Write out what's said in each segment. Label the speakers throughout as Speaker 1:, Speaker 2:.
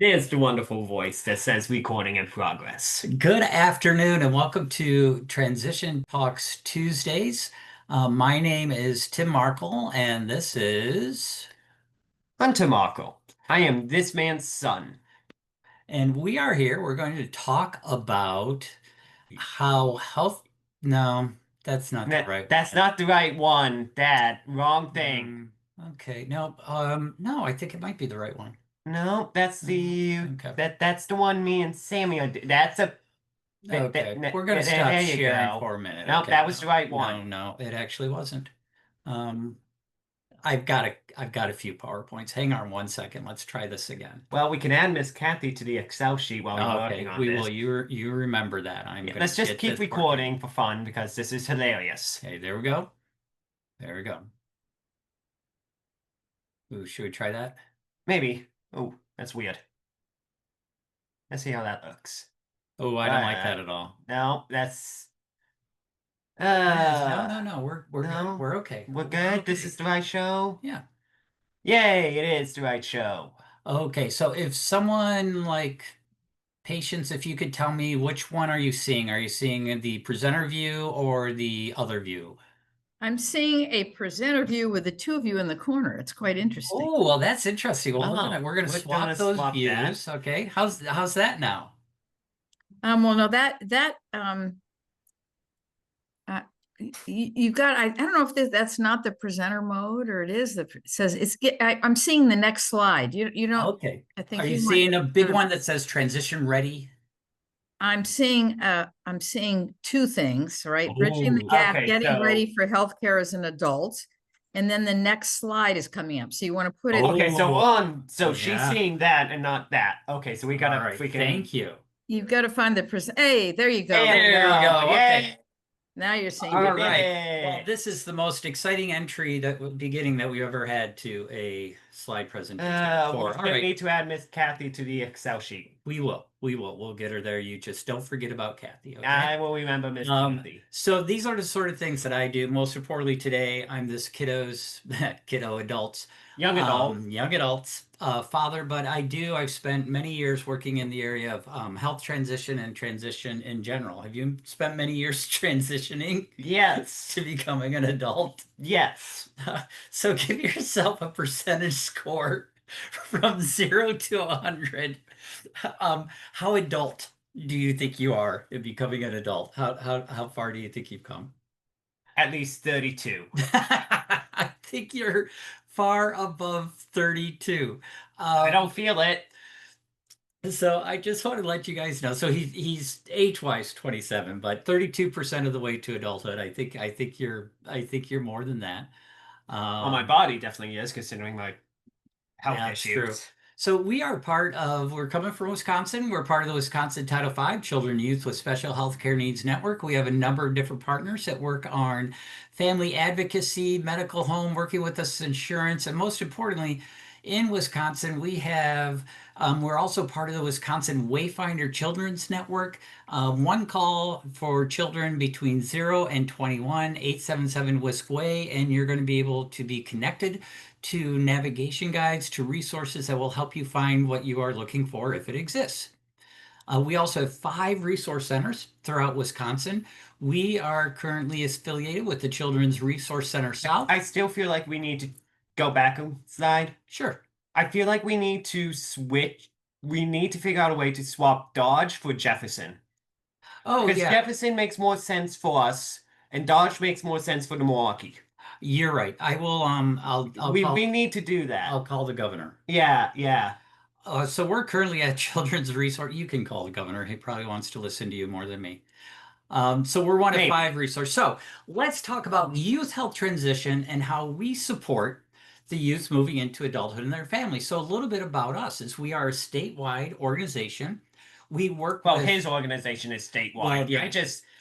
Speaker 1: There's the wonderful voice that says recording in progress.
Speaker 2: Good afternoon and welcome to Transition Talks Tuesdays. My name is Tim Markle and this is,
Speaker 1: Hunter Markle, I am this man's son.
Speaker 2: and we are here. We're going to talk about how health, no, that's not the right
Speaker 1: That's
Speaker 2: one.
Speaker 1: not the right one, Dad. Wrong thing.
Speaker 2: Mm, okay, no, no, I think it might be the right one.
Speaker 1: No, that's the
Speaker 2: Okay,
Speaker 1: that's the one me and Sammy did. That's a
Speaker 2: okay, we're going to stop
Speaker 1: there you
Speaker 2: sharing
Speaker 1: go.
Speaker 2: for a minute.
Speaker 1: Nope,
Speaker 2: Okay,
Speaker 1: that was the
Speaker 2: no,
Speaker 1: right
Speaker 2: no,
Speaker 1: one.
Speaker 2: no, it actually wasn't. Um, I've got a few PowerPoints. Hang on one second. Let's try this again.
Speaker 1: Well, we can add Miss Kathy to the Excel sheet while you're working
Speaker 2: Okay,
Speaker 1: on
Speaker 2: we will.
Speaker 1: this.
Speaker 2: You remember that. I'm
Speaker 1: Yeah,
Speaker 2: gonna
Speaker 1: let's just
Speaker 2: get
Speaker 1: keep
Speaker 2: this working.
Speaker 1: recording for fun because this is hilarious.
Speaker 2: Okay, there we go. There we go. Ooh, should we try that?
Speaker 1: Maybe. Oh, that's weird. Let's see how that looks.
Speaker 2: Oh, I don't like
Speaker 1: Uh,
Speaker 2: that at all.
Speaker 1: no, that's
Speaker 2: Yes, no,
Speaker 1: uh
Speaker 2: no, no. We're good.
Speaker 1: no.
Speaker 2: We're okay.
Speaker 1: We're
Speaker 2: We're
Speaker 1: good. This
Speaker 2: okay.
Speaker 1: is the right show.
Speaker 2: Yeah.
Speaker 1: Yay, it is the right show.
Speaker 2: Okay, so if someone like patients, if you could tell me which one are you seeing? Are you seeing the presenter view or the other view?
Speaker 3: I'm seeing a presenter view with the two of you in the corner. It's quite interesting.
Speaker 2: Oh, well, that's interesting. Well, we're gonna
Speaker 1: Oh,
Speaker 2: we're gonna
Speaker 1: we're gonna
Speaker 2: swap those
Speaker 1: swap that.
Speaker 2: views. Okay. How's that now?
Speaker 3: Well, no, that uh, you've got. I don't know if that's not the presenter mode or it is. It says it's. I'm seeing the next slide. You don't.
Speaker 2: Okay.
Speaker 3: I
Speaker 2: Are
Speaker 3: think
Speaker 2: you
Speaker 3: you might.
Speaker 2: seeing a big one that says transition ready?
Speaker 3: I'm seeing two things, right? Bridging the
Speaker 2: Oh,
Speaker 3: gap,
Speaker 1: Okay,
Speaker 3: getting
Speaker 1: so
Speaker 3: ready for healthcare as an adult, and then the next slide is coming up. So you want to put it.
Speaker 1: okay, so
Speaker 2: oh,
Speaker 1: on. So she's
Speaker 2: yeah.
Speaker 1: seeing that and not that. Okay, so we
Speaker 2: All
Speaker 1: gotta
Speaker 2: right.
Speaker 1: freaking.
Speaker 2: Thank you.
Speaker 3: You've got to find the present. Hey, there you go.
Speaker 1: There we
Speaker 2: There we
Speaker 1: go.
Speaker 2: go. Okay.
Speaker 1: Yay!
Speaker 3: Now you're seeing
Speaker 1: We
Speaker 2: All
Speaker 3: big.
Speaker 1: did
Speaker 2: right. Well,
Speaker 1: it.
Speaker 2: this is the most exciting entry that beginning that we ever had to a slide presentation
Speaker 1: We
Speaker 2: before. All
Speaker 1: still
Speaker 2: right.
Speaker 1: need to add Miss Kathy to the Excel sheet.
Speaker 2: We will. We will. We'll get her there. You just don't forget about Kathy, okay?
Speaker 1: I will remember Miss Kathy.
Speaker 2: So these are the sort of things that I do. Most importantly today, I'm this kiddo adults,
Speaker 1: Young adult.
Speaker 2: young adults, father, but I've spent many years working in the area of health transition and transition in general. Have you spent many years transitioning
Speaker 1: Yes.
Speaker 2: to becoming an adult?
Speaker 1: Yes.
Speaker 2: So give yourself a percentage score from 0 to 100. How adult do you think you are in becoming an adult? How far do you think you've come?
Speaker 1: At least 32.
Speaker 2: I think you're far above 32.
Speaker 1: I
Speaker 2: Um,
Speaker 1: don't feel it.
Speaker 2: so I just want to let you guys know. So he's age-wise 27, but 32% of the way to adulthood. I think you're more than that.
Speaker 1: Well, my
Speaker 2: Um,
Speaker 1: body definitely is, considering my health
Speaker 2: That's true.
Speaker 1: issues.
Speaker 2: So we're coming from Wisconsin. We're part of the Wisconsin Title V Children and Youth with Special Healthcare Needs Network. We have a number of different partners that work on family advocacy, medical home, working with us insurance, and most importantly, in Wisconsin, we're also part of the Wisconsin Wayfinder Children's Network. One call for children between 0 and 21, 877 Wisk Way, and you're going to be able to be connected to navigation guides, to resources that will help you find what you are looking for if it exists. We also have 5 resource centers throughout Wisconsin. We are currently affiliated with the Children's Resource Center South.
Speaker 1: I still feel like we need to go back a slide.
Speaker 2: Sure.
Speaker 1: I feel like we need to switch. We need to figure out a way to swap Dodge for Jefferson.
Speaker 2: Oh,
Speaker 1: Because
Speaker 2: yeah,
Speaker 1: Jefferson makes more sense for us, and Dodge makes more sense for the Milwaukee.
Speaker 2: you're right. I will,
Speaker 1: We need to do that.
Speaker 2: I'll call the governor.
Speaker 1: Yeah, yeah.
Speaker 2: So we're currently at Children's Resource. You can call the governor. He probably wants to listen to you more than me. So we're one of
Speaker 1: Maybe.
Speaker 2: 5 resources. So let's talk about youth health transition and how we support the youth moving into adulthood and their families. So a little bit about us is we are a statewide organization. We work
Speaker 1: Well,
Speaker 2: with,
Speaker 1: his organization is statewide.
Speaker 2: well, yeah,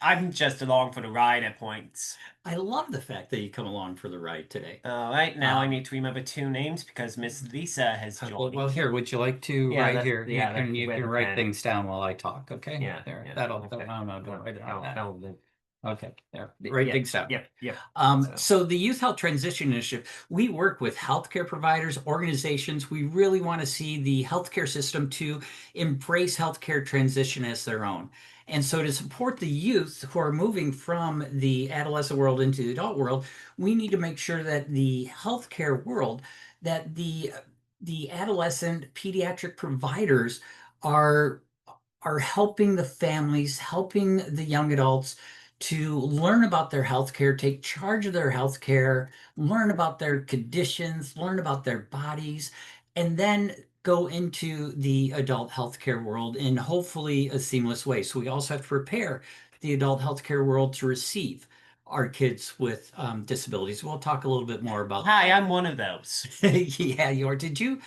Speaker 1: I'm just along for the ride at points.
Speaker 2: I love the fact that you come along for the ride today.
Speaker 1: All right, now I
Speaker 2: Um,
Speaker 1: need to remember 2 names because Miss Lisa has
Speaker 2: well,
Speaker 1: joined.
Speaker 2: well, here, would you like to
Speaker 1: Yeah,
Speaker 2: write here?
Speaker 1: yeah,
Speaker 2: You
Speaker 1: where
Speaker 2: can
Speaker 1: the
Speaker 2: write
Speaker 1: pen.
Speaker 2: things down while I talk, okay?
Speaker 1: Yeah,
Speaker 2: There,
Speaker 1: yeah.
Speaker 2: that'll,
Speaker 1: Okay.
Speaker 2: no, no, don't write it on that. Okay, there, write things down.
Speaker 1: Yep.
Speaker 2: So the Youth Health Transition Initiative, we work with healthcare providers, organizations. We really want to see the healthcare system to embrace healthcare transition as their own. And so to support the youth who are moving from the adolescent world into the adult world, we need to make sure that the healthcare world, that the adolescent pediatric providers are are helping the families, helping the young adults to learn about their health care, take charge of their health care, learn about their conditions, learn about their bodies, and then go into the adult healthcare world in hopefully a seamless way. So we also have to prepare the adult healthcare world to receive our kids with disabilities. We'll talk a little bit more about.
Speaker 1: Hi, I'm one of those.
Speaker 2: Yeah, you are. Did you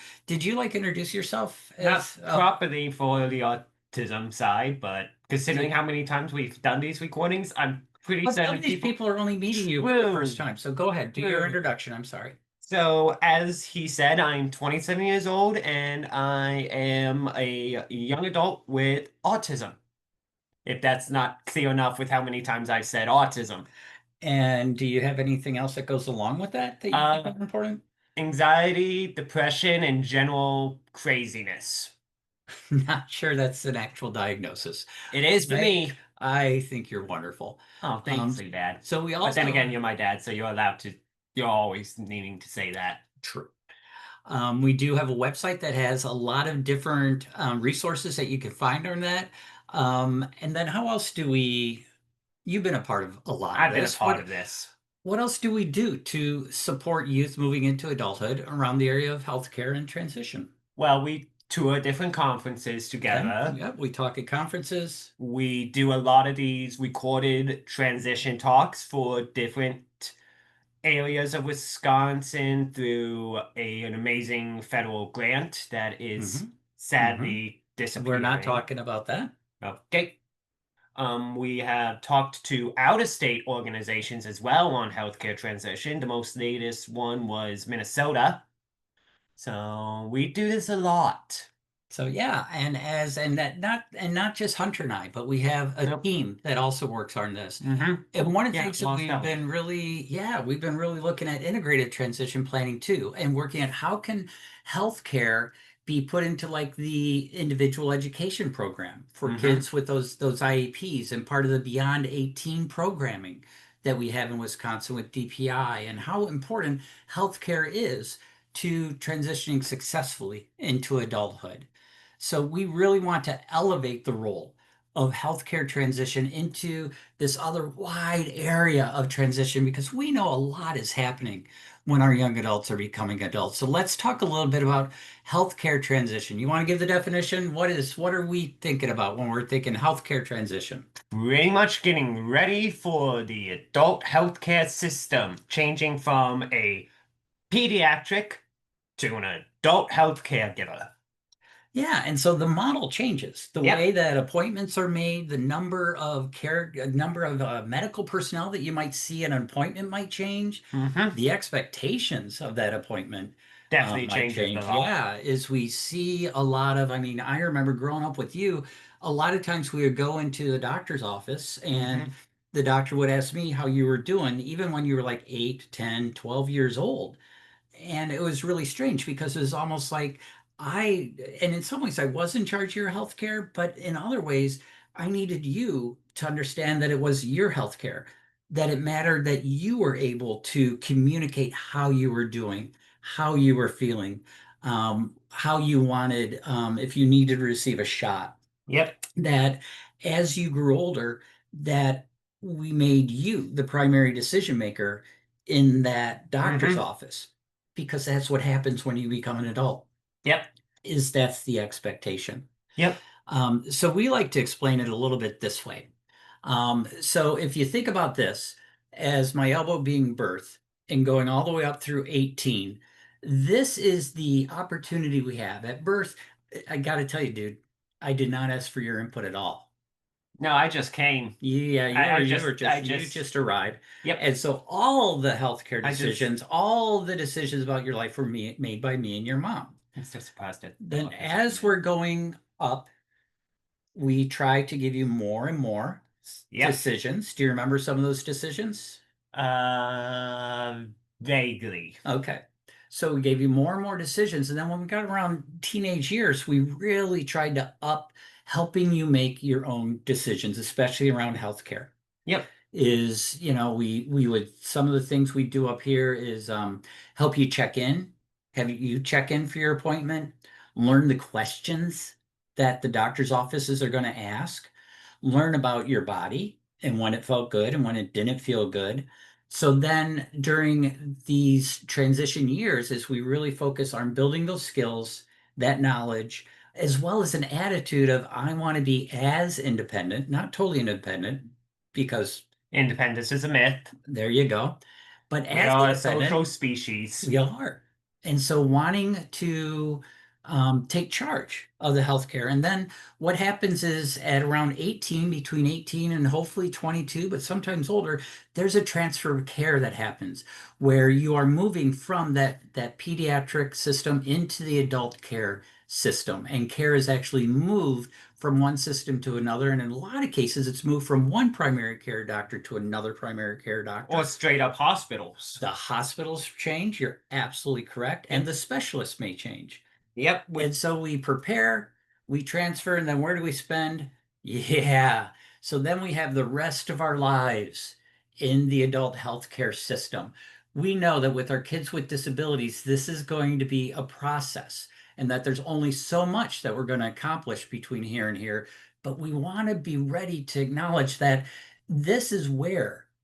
Speaker 2: like introduce yourself
Speaker 1: Not
Speaker 2: as
Speaker 1: properly for the autism side, but considering how many times we've done these recordings, I'm pretty
Speaker 2: But some
Speaker 1: certain
Speaker 2: of these people are only meeting you for the first time. So go ahead, do your
Speaker 1: True.
Speaker 2: introduction. I'm sorry.
Speaker 1: So, as he said, I'm 27 years old and I am a young adult with autism. If that's not clear enough with how many times I've said autism.
Speaker 2: And do you have anything else that goes along with that that you think is important?
Speaker 1: Anxiety, depression, and general craziness.
Speaker 2: Not sure that's an actual diagnosis.
Speaker 1: It is for me.
Speaker 2: I think you're wonderful.
Speaker 1: Oh, thanks, Dad.
Speaker 2: So we
Speaker 1: But then
Speaker 2: also
Speaker 1: again, you're my dad, so you're always needing to say that.
Speaker 2: true. We do have a website that has a lot of different resources that you can find on that. And then how else do we? You've been a part of a lot of
Speaker 1: I've been a
Speaker 2: this.
Speaker 1: part of this.
Speaker 2: What else do we do to support youth moving into adulthood around the area of healthcare and transition?
Speaker 1: Well, we tour different conferences
Speaker 2: Okay.
Speaker 1: together.
Speaker 2: Yep, we talk at conferences.
Speaker 1: We do a lot of these recorded transition talks for different areas of Wisconsin through an amazing federal grant that is sadly
Speaker 2: We're
Speaker 1: disappearing.
Speaker 2: not talking about that.
Speaker 1: Okay. We have talked to out-of-state organizations as well on healthcare transition. The most latest one was Minnesota. So we do this a lot.
Speaker 2: So yeah, and not just Hunter and I, but we have a
Speaker 1: Nope.
Speaker 2: team that also works on this.
Speaker 1: Mm-hmm.
Speaker 2: And one of the
Speaker 1: Yeah,
Speaker 2: things that
Speaker 1: lost
Speaker 2: we've
Speaker 1: out.
Speaker 2: been really looking at integrated transition planning too, and working at how can healthcare be put into like the individual education program for kids with those IEPs and part of the Beyond 18 programming that we have in Wisconsin with DPI, and how important healthcare is to transitioning successfully into adulthood. So we really want to elevate the role of healthcare transition into this other wide area of transition because we know a lot is happening when our young adults are becoming adults. So let's talk a little bit about healthcare transition. You want to give the definition? What are we thinking about when we're thinking healthcare transition?
Speaker 1: Pretty much getting ready for the adult healthcare system, changing from a pediatric to an adult healthcare giver.
Speaker 2: Yeah, and so the model changes. The
Speaker 1: Yep.
Speaker 2: way that appointments are made, the number of medical personnel that you might see at an appointment might change. The expectations of that appointment
Speaker 1: Definitely
Speaker 2: might
Speaker 1: changes
Speaker 2: change.
Speaker 1: a lot.
Speaker 2: Yeah, as we see a lot of, I mean, I remember growing up with you, a lot of times we would go into the doctor's office and the doctor would ask me how you were doing, even when you were like 8, 10, 12 years old. And it was really strange because it was almost like and in some ways I was in charge of your healthcare, but in other ways, I needed you to understand that it was your healthcare, that it mattered that you were able to communicate how you were doing, how you were feeling, how you wanted, if you needed to receive a shot.
Speaker 1: Yep.
Speaker 2: That as you grew older, that we made you the primary decision maker in that doctor's office because that's what happens when you become an adult.
Speaker 1: Yep.
Speaker 2: That's the expectation.
Speaker 1: Yep.
Speaker 2: So we like to explain it a little bit this way. So if you think about this as my elbow being birth and going all the way up through 18, this is the opportunity we have at birth. I got to tell you, dude, I did not ask for your input at all.
Speaker 1: No, I just came.
Speaker 2: Yeah, you just arrived.
Speaker 1: Yep.
Speaker 2: And so all the healthcare decisions, all the decisions about your life were made by me and your mom.
Speaker 1: I'm so surprised at
Speaker 2: Then as we're going up, we try to give you more and more.
Speaker 1: Yep.
Speaker 2: decisions. Do you remember some of those decisions?
Speaker 1: Uh, Vaguely.
Speaker 2: Okay. So we gave you more and more decisions. And then when we got around teenage years, we really tried to up helping you make your own decisions, especially around healthcare.
Speaker 1: Yep.
Speaker 2: Is, we would, some of the things we do up here is help you check in, have you check in for your appointment, learn the questions that the doctor's offices are going to ask, learn about your body and when it felt good and when it didn't feel good. So then during these transition years, as we really focus on building those skills, that knowledge, as well as an attitude of I want to be as independent, not totally independent, because
Speaker 1: Independence is a myth.
Speaker 2: there you go. But
Speaker 1: We
Speaker 2: as
Speaker 1: are a
Speaker 2: independent,
Speaker 1: social species.
Speaker 2: we are. And so wanting to take charge of the healthcare. And then what happens is at around 18, between 18 and hopefully 22, but sometimes older, there's a transfer of care that happens where you are moving from that pediatric system into the adult care system. And care is actually moved from one system to another. And in a lot of cases, it's moved from one primary care doctor to another primary care doctor.
Speaker 1: Or straight up hospitals.
Speaker 2: The hospitals change, you're absolutely correct, and the specialists may change.
Speaker 1: Yep.
Speaker 2: And so we prepare, we transfer, and then where do we spend? Yeah. So then we have the rest of our lives in the adult healthcare system. We know that with our kids with disabilities, this is going to be a process and that there's only so much that we're going to accomplish between here and here. But we want to be ready to acknowledge that this is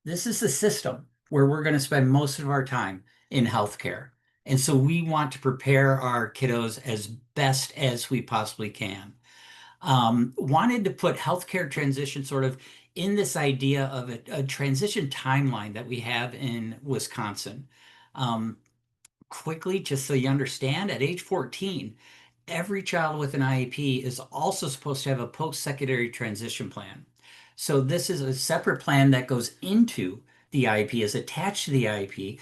Speaker 2: the system where we're going to spend most of our time in healthcare. And so we want to prepare our kiddos as best as we possibly can. Wanted to put healthcare transition sort of in this idea of a transition timeline that we have in Wisconsin. Quickly, just so you understand, at age 14, every child with an IEP is also supposed to have a post-secondary transition plan. So this is a separate plan that goes into the IEP, is attached to the IEP,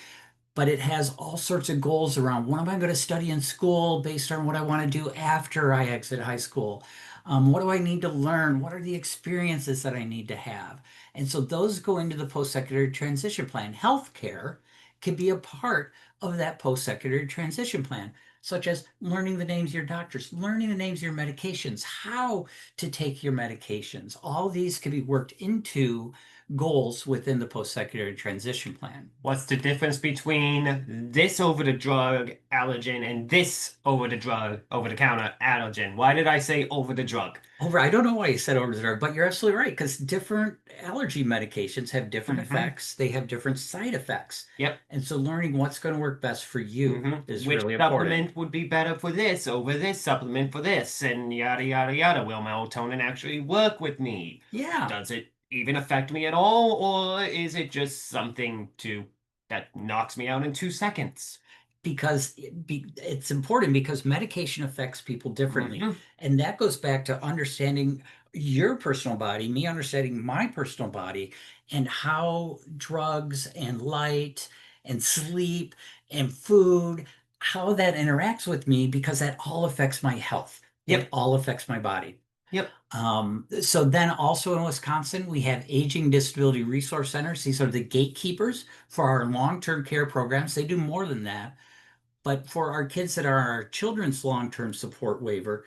Speaker 2: but it has all sorts of goals around what am I going to study in school based on what I want to do after I exit high school. What do I need to learn? What are the experiences that I need to have? And so those go into the post-secondary transition plan. Healthcare can be a part of that post-secondary transition plan, such as learning the names of your doctors, learning the names of your medications, how to take your medications. All these can be worked into goals within the post-secondary transition plan.
Speaker 1: What's the difference between this over-the-drug allergen and this over-the-drug, over-the-counter allergen? Why did I say over-the-drug?
Speaker 2: I don't know why you said over the drug, but you're absolutely right, because different allergy medications have different
Speaker 1: Mhm.
Speaker 2: effects. They have different side effects.
Speaker 1: Yep.
Speaker 2: And so learning what's going to work best for you is
Speaker 1: Which
Speaker 2: really important.
Speaker 1: supplement would be better for this over this supplement for this, and yada yada yada. Will melatonin actually work with me?
Speaker 2: Yeah.
Speaker 1: Does it even affect me at all, or is it just something that knocks me out in 2 seconds?
Speaker 2: Because it's important because medication affects people differently.
Speaker 1: Mhm.
Speaker 2: And that goes back to understanding your personal body, me understanding my personal body, and how drugs and light and sleep and food, how that interacts with me, because that all affects my health. It
Speaker 1: Yep.
Speaker 2: all affects my body.
Speaker 1: Yep.
Speaker 2: So then also in Wisconsin, we have Aging Disability Resource Centers. These are the gatekeepers for our long-term care programs. They do more than that. But for our kids that are our children's long-term support waiver,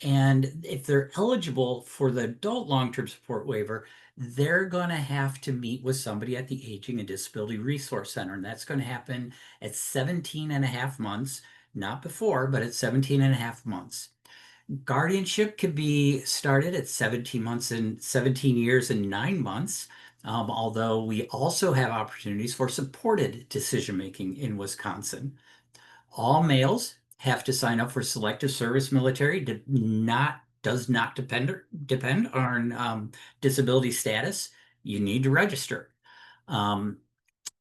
Speaker 2: and if they're eligible for the adult long-term support waiver, they're going to have to meet with somebody at the Aging and Disability Resource Center. And that's going to happen at 17 and a half months, not before, but at 17 and a half months. Guardianship could be started at 17 months and 17 years and 9 months. Although we also have opportunities for supported decision-making in Wisconsin. All males have to sign up for selective service military. Does not depend on disability status. You need to register. And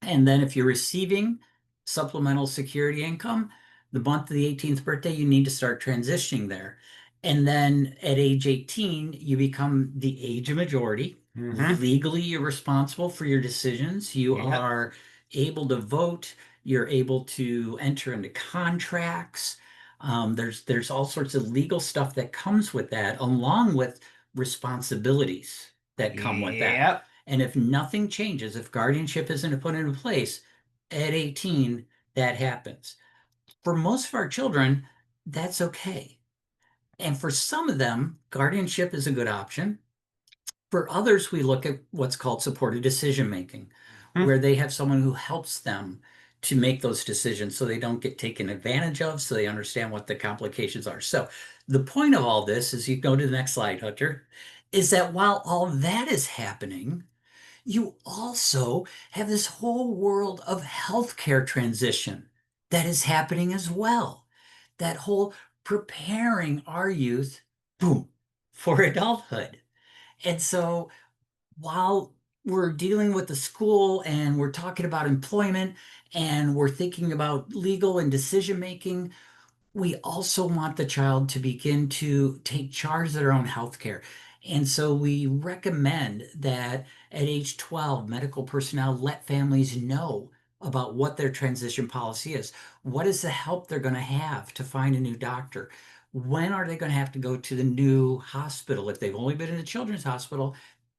Speaker 2: then if you're receiving supplemental security income, the month of the 18th birthday, you need to start transitioning there. And then at age 18, you become the age of majority. Legally, you're responsible for your decisions. You
Speaker 1: Yep.
Speaker 2: are able to vote. You're able to enter into contracts. There's all sorts of legal stuff that comes with that, along with responsibilities. that come with that.
Speaker 1: Yep.
Speaker 2: And if nothing changes, if guardianship isn't put into place at 18, that happens. For most of our children, that's okay. And for some of them, guardianship is a good option. For others, we look at what's called supported decision making,
Speaker 1: Hmm.
Speaker 2: where they have someone who helps them to make those decisions so they don't get taken advantage of, so they understand what the complications are. So, the point of all this is you go to the next slide, Hunter, is that while all that is happening, you also have this whole world of healthcare transition that is happening as well. That whole preparing our youth, boom, for adulthood. And so while we're dealing with the school and we're talking about employment and we're thinking about legal and decision making, we also want the child to begin to take charge of their own health care. And so we recommend that at age 12, medical personnel let families know about what their transition policy is. What is the help they're going to have to find a new doctor? When are they going to have to go to the new hospital? If they've only been in the children's hospital,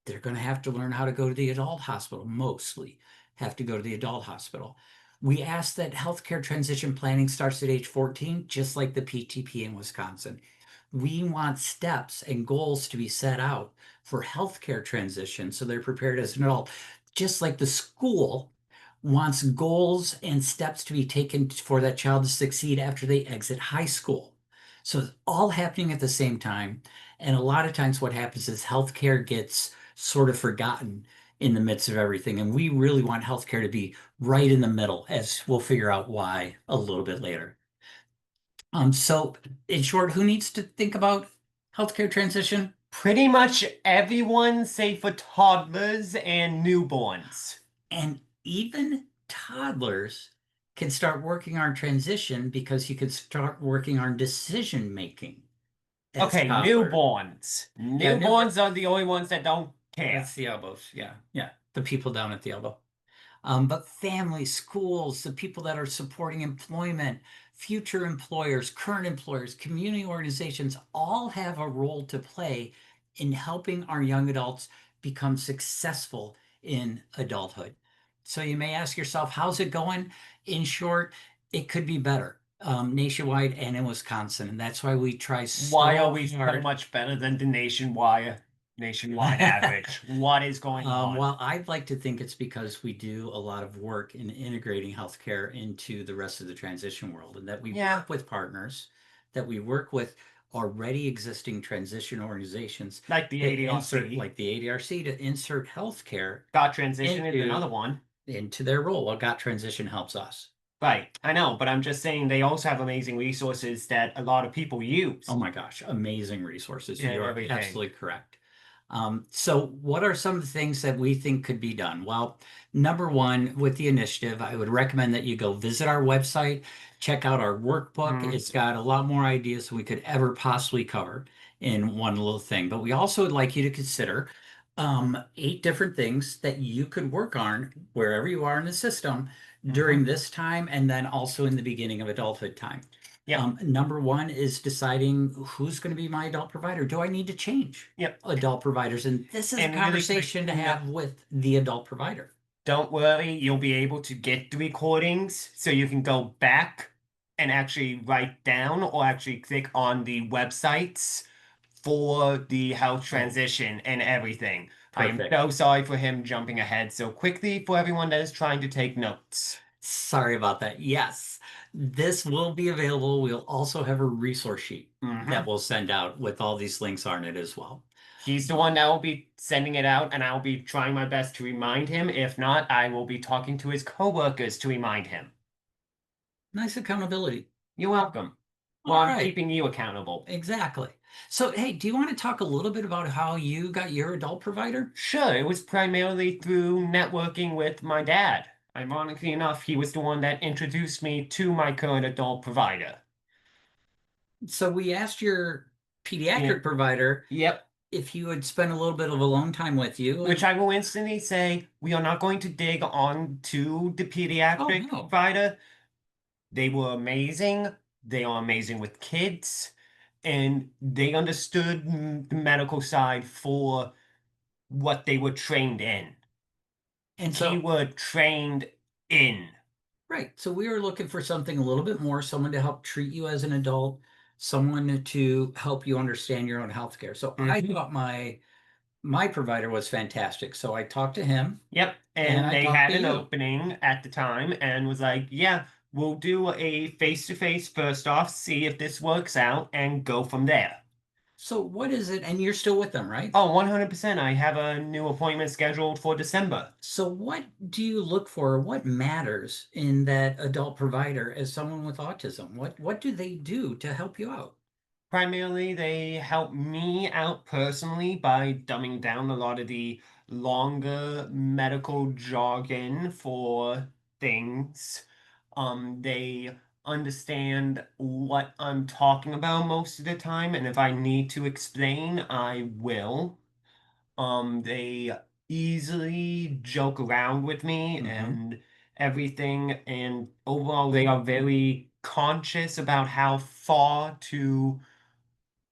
Speaker 2: they're going to have to learn how to go to the adult hospital, mostly have to go to the adult hospital. We ask that healthcare transition planning starts at age 14, just like the PTP in Wisconsin. We want steps and goals to be set out for healthcare transition so they're prepared as an adult, just like the school wants goals and steps to be taken for that child to succeed after they exit high school. So it's all happening at the same time. And a lot of times what happens is healthcare gets sort of forgotten in the midst of everything. And we really want healthcare to be right in the middle, as we'll figure out why a little bit later. So in short, who needs to think about healthcare transition?
Speaker 1: Pretty much everyone, save for toddlers and newborns.
Speaker 2: And even toddlers can start working on transition because you can start working on decision making as
Speaker 1: Okay,
Speaker 2: toddlers.
Speaker 1: newborns.
Speaker 2: Yeah,
Speaker 1: Newborns are the only ones that don't care.
Speaker 2: That's the elbows. Yeah, yeah. The people down at the elbow. But families, schools, the people that are supporting employment, future employers, current employers, community organizations all have a role to play in helping our young adults become successful in adulthood. So you may ask yourself, how's it going? In short, it could be better nationwide and in Wisconsin. And that's why we try
Speaker 1: Why are
Speaker 2: so
Speaker 1: we so
Speaker 2: hard.
Speaker 1: much better than the nationwide average? What is going on?
Speaker 2: Well, I'd like to think it's because we do a lot of work in integrating healthcare into the rest of the transition world, and that we
Speaker 1: Yeah.
Speaker 2: work with partners, that we work with already existing transition organizations
Speaker 1: Like the
Speaker 2: to insert,
Speaker 1: ADRC.
Speaker 2: like the ADRC, to insert healthcare
Speaker 1: Got transition is
Speaker 2: into
Speaker 1: another one.
Speaker 2: into their role. Well, Got Transition helps us.
Speaker 1: Right, I know, but I'm just saying they also have amazing resources that a lot of people use.
Speaker 2: Oh my gosh, amazing resources.
Speaker 1: Yeah,
Speaker 2: You're
Speaker 1: everything.
Speaker 2: absolutely correct. So what are some of the things that we think could be done? Well, number one, with the initiative, I would recommend that you go visit our website, check out our workbook.
Speaker 1: Mhm.
Speaker 2: It's got a lot more ideas than we could ever possibly cover in one little thing. But we also would like you to consider 8 different things that you could work on wherever you are in the system during this time and then also in the beginning of adulthood time.
Speaker 1: Yep.
Speaker 2: Number one is deciding who's going to be my adult provider. Do I need to change
Speaker 1: Yep.
Speaker 2: adult providers? And this is
Speaker 1: And
Speaker 2: a
Speaker 1: really
Speaker 2: conversation to
Speaker 1: quick,
Speaker 2: have with the adult provider.
Speaker 1: Don't worry, you'll be able to get the recordings so you can go back and actually write down or actually click on the websites for the health transition and everything. I am
Speaker 2: Perfect.
Speaker 1: so sorry for him jumping ahead so quickly for everyone that is trying to take notes.
Speaker 2: Sorry about that. Yes, this will be available. We'll also have a resource sheet that we'll send out with all these links on it as well.
Speaker 1: He's the one that will be sending it out, and I'll be trying my best to remind him. If not, I will be talking to his coworkers to remind him.
Speaker 2: Nice accountability.
Speaker 1: You're welcome.
Speaker 2: All
Speaker 1: Well, I'm
Speaker 2: right.
Speaker 1: keeping you accountable.
Speaker 2: Exactly. So, hey, do you want to talk a little bit about how you got your adult provider?
Speaker 1: Sure, it was primarily through networking with my dad. Ironically enough, he was the one that introduced me to my current adult provider.
Speaker 2: So we asked your pediatric
Speaker 1: Yeah.
Speaker 2: provider
Speaker 1: Yep.
Speaker 2: if he would spend a little bit of alone time with you.
Speaker 1: Which I will instantly say, we are not going to dig on to the pediatric
Speaker 2: Oh, no.
Speaker 1: provider. They were amazing. They are amazing with kids. And they understood the medical side for what they were trained in.
Speaker 2: And so,
Speaker 1: Keyword trained in.
Speaker 2: right. So we were looking for something a little bit more, someone to help treat you as an adult, someone to help you understand your own healthcare. So I
Speaker 1: Mhm.
Speaker 2: thought my provider was fantastic. So I talked to him
Speaker 1: Yep.
Speaker 2: and
Speaker 1: And
Speaker 2: I
Speaker 1: they
Speaker 2: talked
Speaker 1: had
Speaker 2: to
Speaker 1: an
Speaker 2: you.
Speaker 1: opening at the time and was like, yeah, we'll do a face-to-face first off, see if this works out, and go from there.
Speaker 2: So what is it? And you're still with them, right?
Speaker 1: Oh, 100%. I have a new appointment scheduled for December.
Speaker 2: So what do you look for? What matters in that adult provider as someone with autism? What do they do to help you out?
Speaker 1: Primarily, they help me out personally by dumbing down a lot of the longer medical jargon for things. They understand what I'm talking about most of the time, and if I need to explain, I will. They easily joke around with me
Speaker 2: Hmm.
Speaker 1: and everything, and overall, they are very conscious about how far to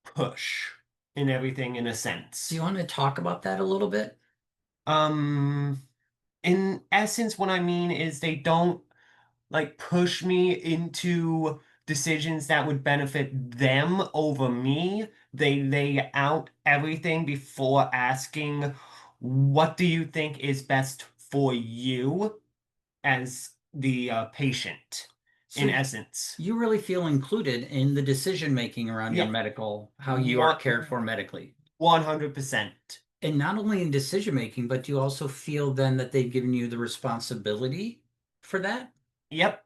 Speaker 1: push in everything in a
Speaker 2: Do you
Speaker 1: sense.
Speaker 2: want to talk about that a little bit?
Speaker 1: Um, in essence, what I mean is they don't like push me into decisions that would benefit them over me. They lay out everything before asking, what do you think is best for you as the patient,
Speaker 2: So
Speaker 1: in essence.
Speaker 2: you really feel included in the decision making around your
Speaker 1: Yeah,
Speaker 2: medical, how you are
Speaker 1: one,
Speaker 2: cared for medically.
Speaker 1: 100%.
Speaker 2: And not only in decision making, but do you also feel then that they've given you the responsibility for that?
Speaker 1: Yep.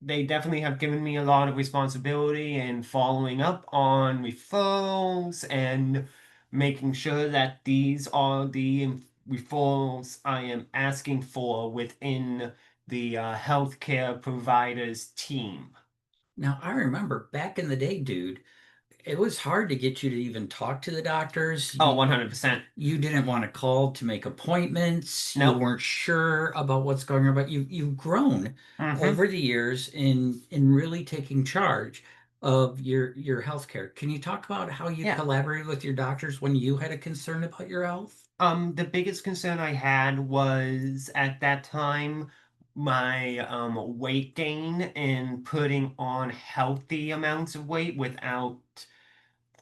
Speaker 1: They definitely have given me a lot of responsibility in following up on referrals and making sure that these are the referrals I am asking for within the healthcare providers team.
Speaker 2: Now, I remember back in the day, dude, it was hard to get you to even talk to the doctors.
Speaker 1: Oh, 100%.
Speaker 2: You didn't want to call to make appointments. You
Speaker 1: Nope.
Speaker 2: weren't sure about what's going on, but you've grown
Speaker 1: Mm-hmm.
Speaker 2: over the years in really taking charge of your healthcare. Can you talk about how you
Speaker 1: Yeah.
Speaker 2: collaborated with your doctors when you had a concern about your health?
Speaker 1: The biggest concern I had was at that time my weight gain and putting on healthy amounts of weight without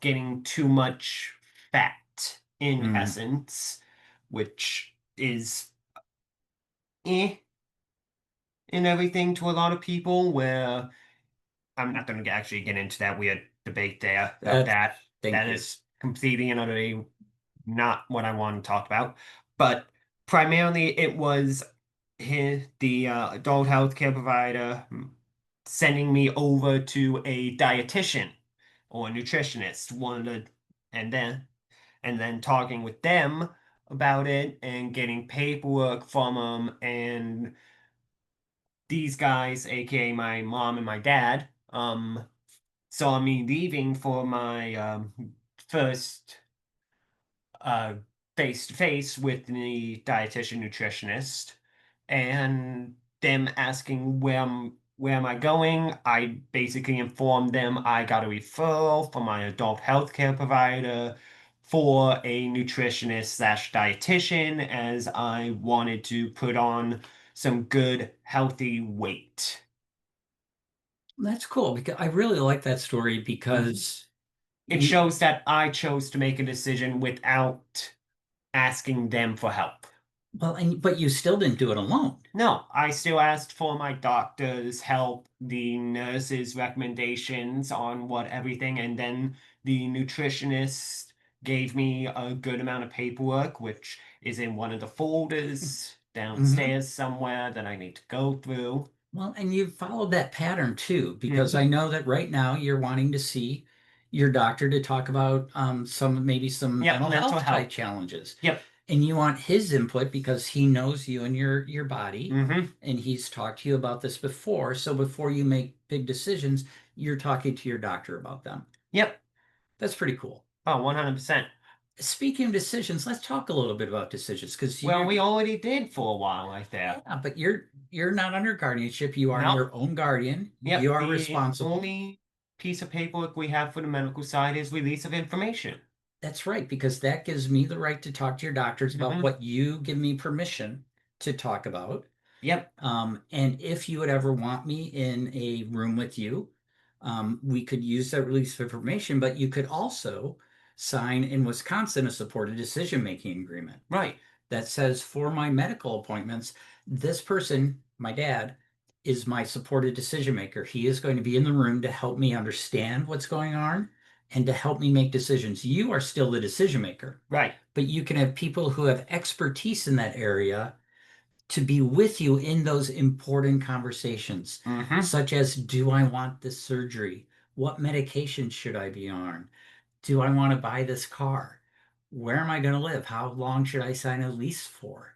Speaker 1: getting too much fat in
Speaker 2: Mm,
Speaker 1: essence, which is eh in everything to a lot of people, where I'm not going to actually get into that weird debate there about
Speaker 2: that,
Speaker 1: that.
Speaker 2: thank
Speaker 1: That
Speaker 2: you.
Speaker 1: is completely and utterly not what I want to talk about. But primarily, it was the adult healthcare provider sending me over to a dietitian or a nutritionist, one of the, and then talking with them about it and getting paperwork from them, and these guys, aka my mom and my dad, saw me leaving for my first uh face to face with the dietitian nutritionist, and them asking where am I going. I basically informed them I got a referral from my adult healthcare provider for a nutritionist slash dietitian, as I wanted to put on some good healthy weight.
Speaker 2: That's cool because I really like that story
Speaker 1: Mhm.
Speaker 2: because
Speaker 1: It
Speaker 2: you,
Speaker 1: shows that I chose to make a decision without asking them for help.
Speaker 2: well, and but you still didn't do it alone.
Speaker 1: No, I still asked for my doctor's help, the nurse's recommendations on what everything, and then the nutritionist gave me a good amount of paperwork, which is in one of the folders
Speaker 2: Hmm.
Speaker 1: downstairs somewhere that I need to go through.
Speaker 2: Well, and you've followed that pattern too, because
Speaker 1: Hmm.
Speaker 2: I know that right now you're wanting to see your doctor to talk about maybe some
Speaker 1: Yep,
Speaker 2: mental
Speaker 1: mental
Speaker 2: health type
Speaker 1: health.
Speaker 2: challenges.
Speaker 1: Yep.
Speaker 2: And you want his input because he knows you and your body,
Speaker 1: Hmm.
Speaker 2: and he's talked to you about this before. So before you make big decisions, you're talking to your doctor about them.
Speaker 1: Yep.
Speaker 2: That's pretty cool.
Speaker 1: Oh, 100%.
Speaker 2: Speaking of decisions, let's talk a little bit about decisions because
Speaker 1: Well,
Speaker 2: you're
Speaker 1: we already did for a while like that.
Speaker 2: yeah, but you're not under guardianship. You are
Speaker 1: No.
Speaker 2: your own guardian. You
Speaker 1: Yep,
Speaker 2: are
Speaker 1: the
Speaker 2: responsible.
Speaker 1: only piece of paperwork we have for the medical side is release of information.
Speaker 2: That's right, because that gives me the right to talk to your doctors about
Speaker 1: Mhm.
Speaker 2: what you give me permission to talk about.
Speaker 1: Yep.
Speaker 2: And if you would ever want me in a room with you, we could use that release of information, but you could also sign in Wisconsin a supported decision-making agreement
Speaker 1: Right.
Speaker 2: that says for my medical appointments, this person, my dad, is my supported decision maker. He is going to be in the room to help me understand what's going on and to help me make decisions. You are still the decision maker,
Speaker 1: Right.
Speaker 2: but you can have people who have expertise in that area to be with you in those important conversations,
Speaker 1: Mm-hmm.
Speaker 2: such as, do I want this surgery? What medication should I be on? Do I want to buy this car? Where am I going to live? How long should I sign a lease for?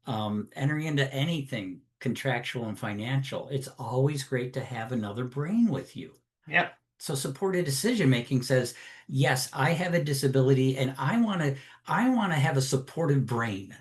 Speaker 2: Entering into anything contractual and financial, it's always great to have another brain with you.
Speaker 1: Yep.
Speaker 2: So supported decision making says, yes, I have a disability and I want to have a supportive brain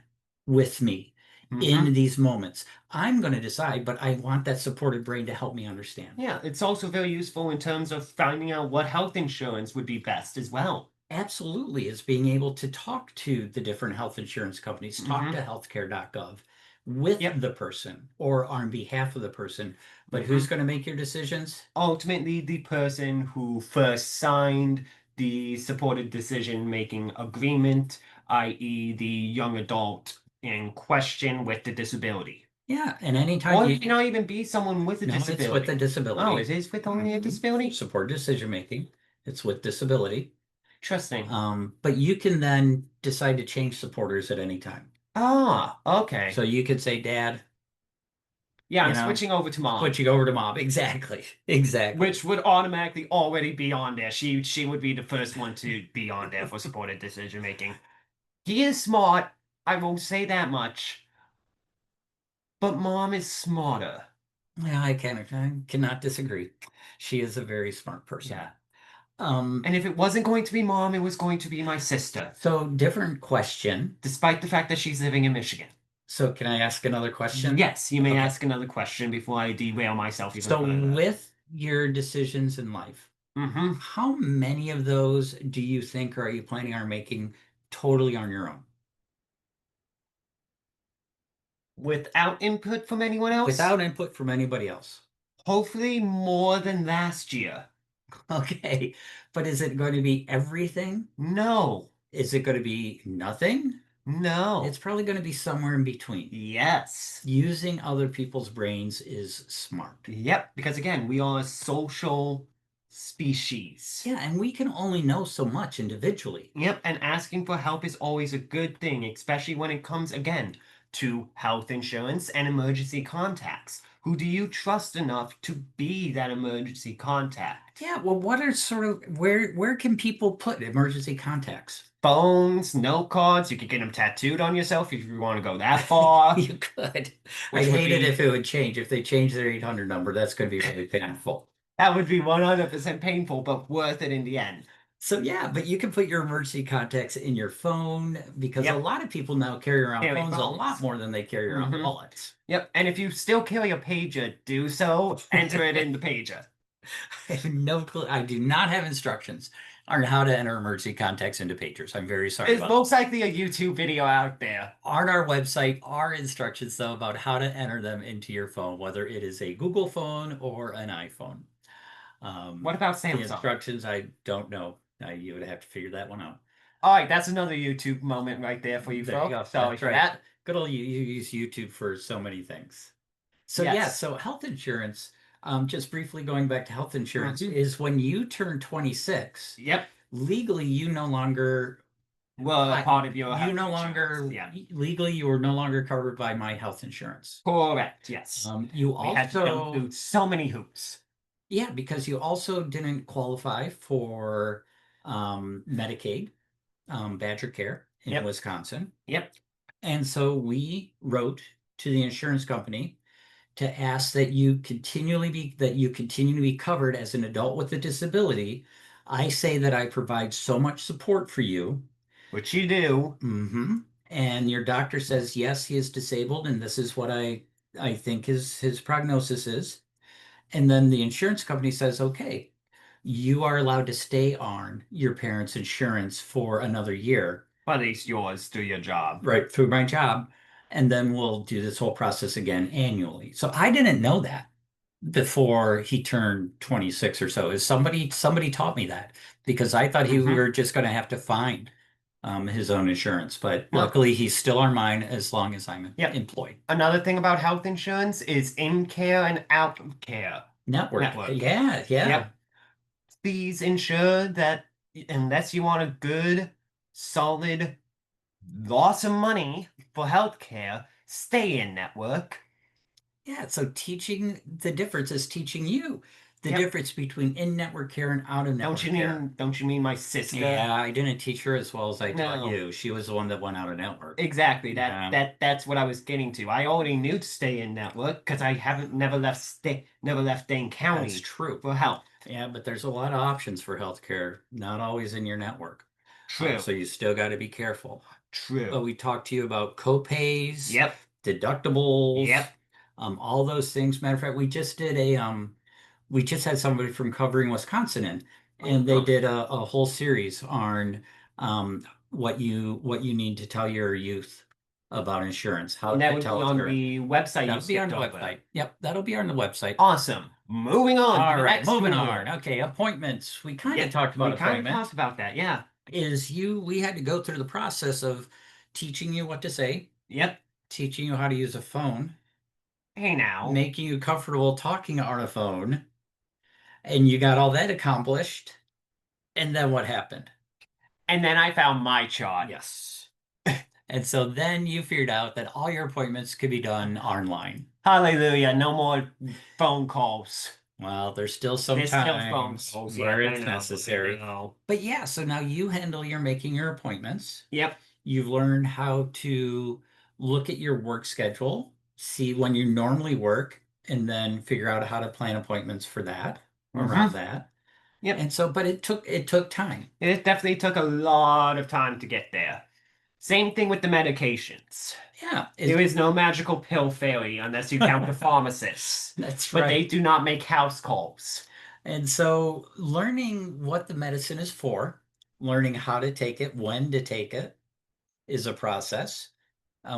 Speaker 2: with me
Speaker 1: Mm-hmm.
Speaker 2: in these moments. I'm going to decide, but I want that supported brain to help me understand.
Speaker 1: Yeah, it's also very useful in terms of finding out what health insurance would be best as well.
Speaker 2: Absolutely, is being able to talk to the different health insurance companies, talk
Speaker 1: Mm-hmm.
Speaker 2: to healthcare.gov with
Speaker 1: Yep.
Speaker 2: the person or on behalf of the person. But who's
Speaker 1: Mm-hmm.
Speaker 2: going to make your decisions?
Speaker 1: Ultimately, the person who first signed the supported decision-making agreement, i.e., the young adult in question with the disability.
Speaker 2: Yeah, and anytime
Speaker 1: Or
Speaker 2: you,
Speaker 1: it cannot even be someone with a
Speaker 2: no, it's with a
Speaker 1: disability. Oh, it
Speaker 2: disability.
Speaker 1: is with only a disability?
Speaker 2: Support decision making. It's with disability.
Speaker 1: Interesting.
Speaker 2: But you can then decide to change supporters at any time.
Speaker 1: Ah,
Speaker 2: So
Speaker 1: okay.
Speaker 2: you could say, Dad,
Speaker 1: Yeah,
Speaker 2: you
Speaker 1: I'm
Speaker 2: know,
Speaker 1: switching over to mom,
Speaker 2: switching over to mom. Exactly. Exactly.
Speaker 1: which would automatically already be on there. She would be the first one to be on there for supported decision making. He is smart, I won't say that much, but mom is smarter.
Speaker 2: Yeah, I cannot disagree. She is a very smart person.
Speaker 1: Yeah.
Speaker 2: Um,
Speaker 1: And if it wasn't going to be mom, it was going to be my sister,
Speaker 2: so different question.
Speaker 1: despite the fact that she's living in Michigan.
Speaker 2: So can I ask another question?
Speaker 1: Yes, you may
Speaker 2: Okay.
Speaker 1: ask another question before I derail myself even
Speaker 2: So
Speaker 1: further.
Speaker 2: with your decisions in life,
Speaker 1: Hmm.
Speaker 2: how many of those do you think are you planning on making totally on your own?
Speaker 1: Without input from anyone else?
Speaker 2: Without input from anybody else?
Speaker 1: Hopefully more than last year.
Speaker 2: Okay. But is it going to be everything?
Speaker 1: No.
Speaker 2: Is it going to be nothing? It's
Speaker 1: No.
Speaker 2: probably going to be somewhere in between.
Speaker 1: Yes.
Speaker 2: Using other people's brains is smart.
Speaker 1: Yep, because again, we are a social species.
Speaker 2: Yeah, and we can only know so much individually.
Speaker 1: Yep, and asking for help is always a good thing, especially when it comes again to health insurance and emergency contacts. Who do you trust enough to be that emergency contact?
Speaker 2: Yeah, well, what are sort of where can people put emergency contacts?
Speaker 1: Phones, note cards, you could get them tattooed on yourself if you want to go that far,
Speaker 2: You could. I'd
Speaker 1: which would
Speaker 2: hate it if
Speaker 1: be
Speaker 2: it would change. If they change their 800 number, that's going to be really painful.
Speaker 1: that would be 100% painful, but worth it in the end.
Speaker 2: So yeah, but you can put your emergency contacts in your phone because a
Speaker 1: Yep,
Speaker 2: lot of people now carry around
Speaker 1: carry
Speaker 2: phones a lot
Speaker 1: phones.
Speaker 2: more than they carry around
Speaker 1: Hmm.
Speaker 2: wallets.
Speaker 1: Yep, and if you still carry a pager, do so, enter it in the pager.
Speaker 2: I have no clue. I do not have instructions on how to enter emergency contacts into pagers. I'm very sorry
Speaker 1: There's
Speaker 2: about
Speaker 1: most likely a YouTube video out there.
Speaker 2: on our website are instructions though about how to enter them into your phone, whether it is a Google phone or an iPhone.
Speaker 1: What about
Speaker 2: The
Speaker 1: Samsung?
Speaker 2: instructions, I don't know. You would have to figure that one out.
Speaker 1: All right, that's another YouTube moment right there for you
Speaker 2: There you go.
Speaker 1: folks. Sorry
Speaker 2: That's
Speaker 1: for
Speaker 2: right.
Speaker 1: that.
Speaker 2: Good old you use YouTube for so many things. So yeah,
Speaker 1: Yes.
Speaker 2: so health insurance, just briefly going back to health insurance,
Speaker 1: Mhm.
Speaker 2: is when you turn 26,
Speaker 1: Yep.
Speaker 2: legally you no longer
Speaker 1: Well, a
Speaker 2: I,
Speaker 1: part of your
Speaker 2: you
Speaker 1: health
Speaker 2: no
Speaker 1: insurance.
Speaker 2: longer
Speaker 1: Yeah.
Speaker 2: legally you are no longer covered by my health insurance.
Speaker 1: Correct. Yes.
Speaker 2: You
Speaker 1: We had to jump
Speaker 2: also,
Speaker 1: through so many hoops.
Speaker 2: yeah, because you also didn't qualify for Medicaid, Badger Care in
Speaker 1: Yep.
Speaker 2: Wisconsin.
Speaker 1: Yep.
Speaker 2: And so we wrote to the insurance company to ask that you continue to be covered as an adult with a disability. I say that I provide so much support for you.
Speaker 1: Which you do.
Speaker 2: Hmm. And your doctor says, yes, he is disabled, and this is what I think his prognosis is. And then the insurance company says, okay. you are allowed to stay on your parents' insurance for another year,
Speaker 1: Well, at least yours through your job.
Speaker 2: right, through my job, and then we'll do this whole process again annually. So I didn't know that before he turned 26 or so. Is somebody taught me that because I thought he we
Speaker 1: Hmm.
Speaker 2: were just going to have to find his own insurance, but
Speaker 1: Well,
Speaker 2: luckily he's still on mine as long as I'm
Speaker 1: yep.
Speaker 2: employed.
Speaker 1: Another thing about health insurance is in care and out of care network.
Speaker 2: Yeah, yeah.
Speaker 1: Yep. Please ensure that unless you want a good, solid loss of money for healthcare, stay in network.
Speaker 2: Yeah, so teaching the difference is teaching you the
Speaker 1: Yep.
Speaker 2: difference between in-network care and out-of-network care.
Speaker 1: Don't you mean my sister?
Speaker 2: Yeah, I didn't teach her as well as I taught
Speaker 1: No.
Speaker 2: you. She was the one that went out of network.
Speaker 1: Exactly.
Speaker 2: Yeah,
Speaker 1: That's what I was getting to. I already knew to stay in network because I haven't never left Dane
Speaker 2: that's
Speaker 1: County
Speaker 2: true.
Speaker 1: for help.
Speaker 2: Yeah, but there's a lot of options for healthcare, not always in your network.
Speaker 1: True.
Speaker 2: So you still got to be careful. But
Speaker 1: True.
Speaker 2: we talked to you about copays,
Speaker 1: Yep.
Speaker 2: deductibles,
Speaker 1: Yep.
Speaker 2: all those things. Matter of fact, we just had somebody from Covering Wisconsin in, and they
Speaker 1: Uh-huh.
Speaker 2: did a whole series on what you need to tell your youth about insurance, how
Speaker 1: And that
Speaker 2: to
Speaker 1: would be
Speaker 2: tell it
Speaker 1: on
Speaker 2: to.
Speaker 1: the website you
Speaker 2: That'll be on
Speaker 1: skipped
Speaker 2: the
Speaker 1: over.
Speaker 2: website. Yep, that'll be on the website.
Speaker 1: Awesome. Moving on to
Speaker 2: All
Speaker 1: the
Speaker 2: right,
Speaker 1: next
Speaker 2: moving
Speaker 1: tool.
Speaker 2: on. Okay, appointments. We kind of
Speaker 1: Yep.
Speaker 2: talked about
Speaker 1: We kind of talked
Speaker 2: appointments.
Speaker 1: about that. Yeah.
Speaker 2: We had to go through the process of teaching you what to say,
Speaker 1: Yep.
Speaker 2: teaching you how to use a phone,
Speaker 1: Hey now.
Speaker 2: making you comfortable talking on a phone, and you got all that accomplished. And then what happened?
Speaker 1: And then I found my chart.
Speaker 2: Yes. And so then you figured out that all your appointments could be done online.
Speaker 1: Hallelujah. No more phone calls.
Speaker 2: Well, there's still
Speaker 1: There's still phone
Speaker 2: sometimes
Speaker 1: calls. Yeah,
Speaker 2: where
Speaker 1: I
Speaker 2: it's
Speaker 1: know. I
Speaker 2: necessary.
Speaker 1: know.
Speaker 2: But yeah, so now you handle your making your appointments.
Speaker 1: Yep.
Speaker 2: You've learned how to look at your work schedule, see when you normally work, and then figure out how to plan appointments for that, around
Speaker 1: Mm-hmm.
Speaker 2: that.
Speaker 1: Yep.
Speaker 2: And so, but it took time.
Speaker 1: It definitely took a lot of time to get there. Same thing with the medications.
Speaker 2: Yeah,
Speaker 1: There is no magical pill fairy unless you count the pharmacists.
Speaker 2: that's
Speaker 1: But they
Speaker 2: right.
Speaker 1: do not make house calls.
Speaker 2: And so learning what the medicine is for, learning how to take it, when to take it is a process.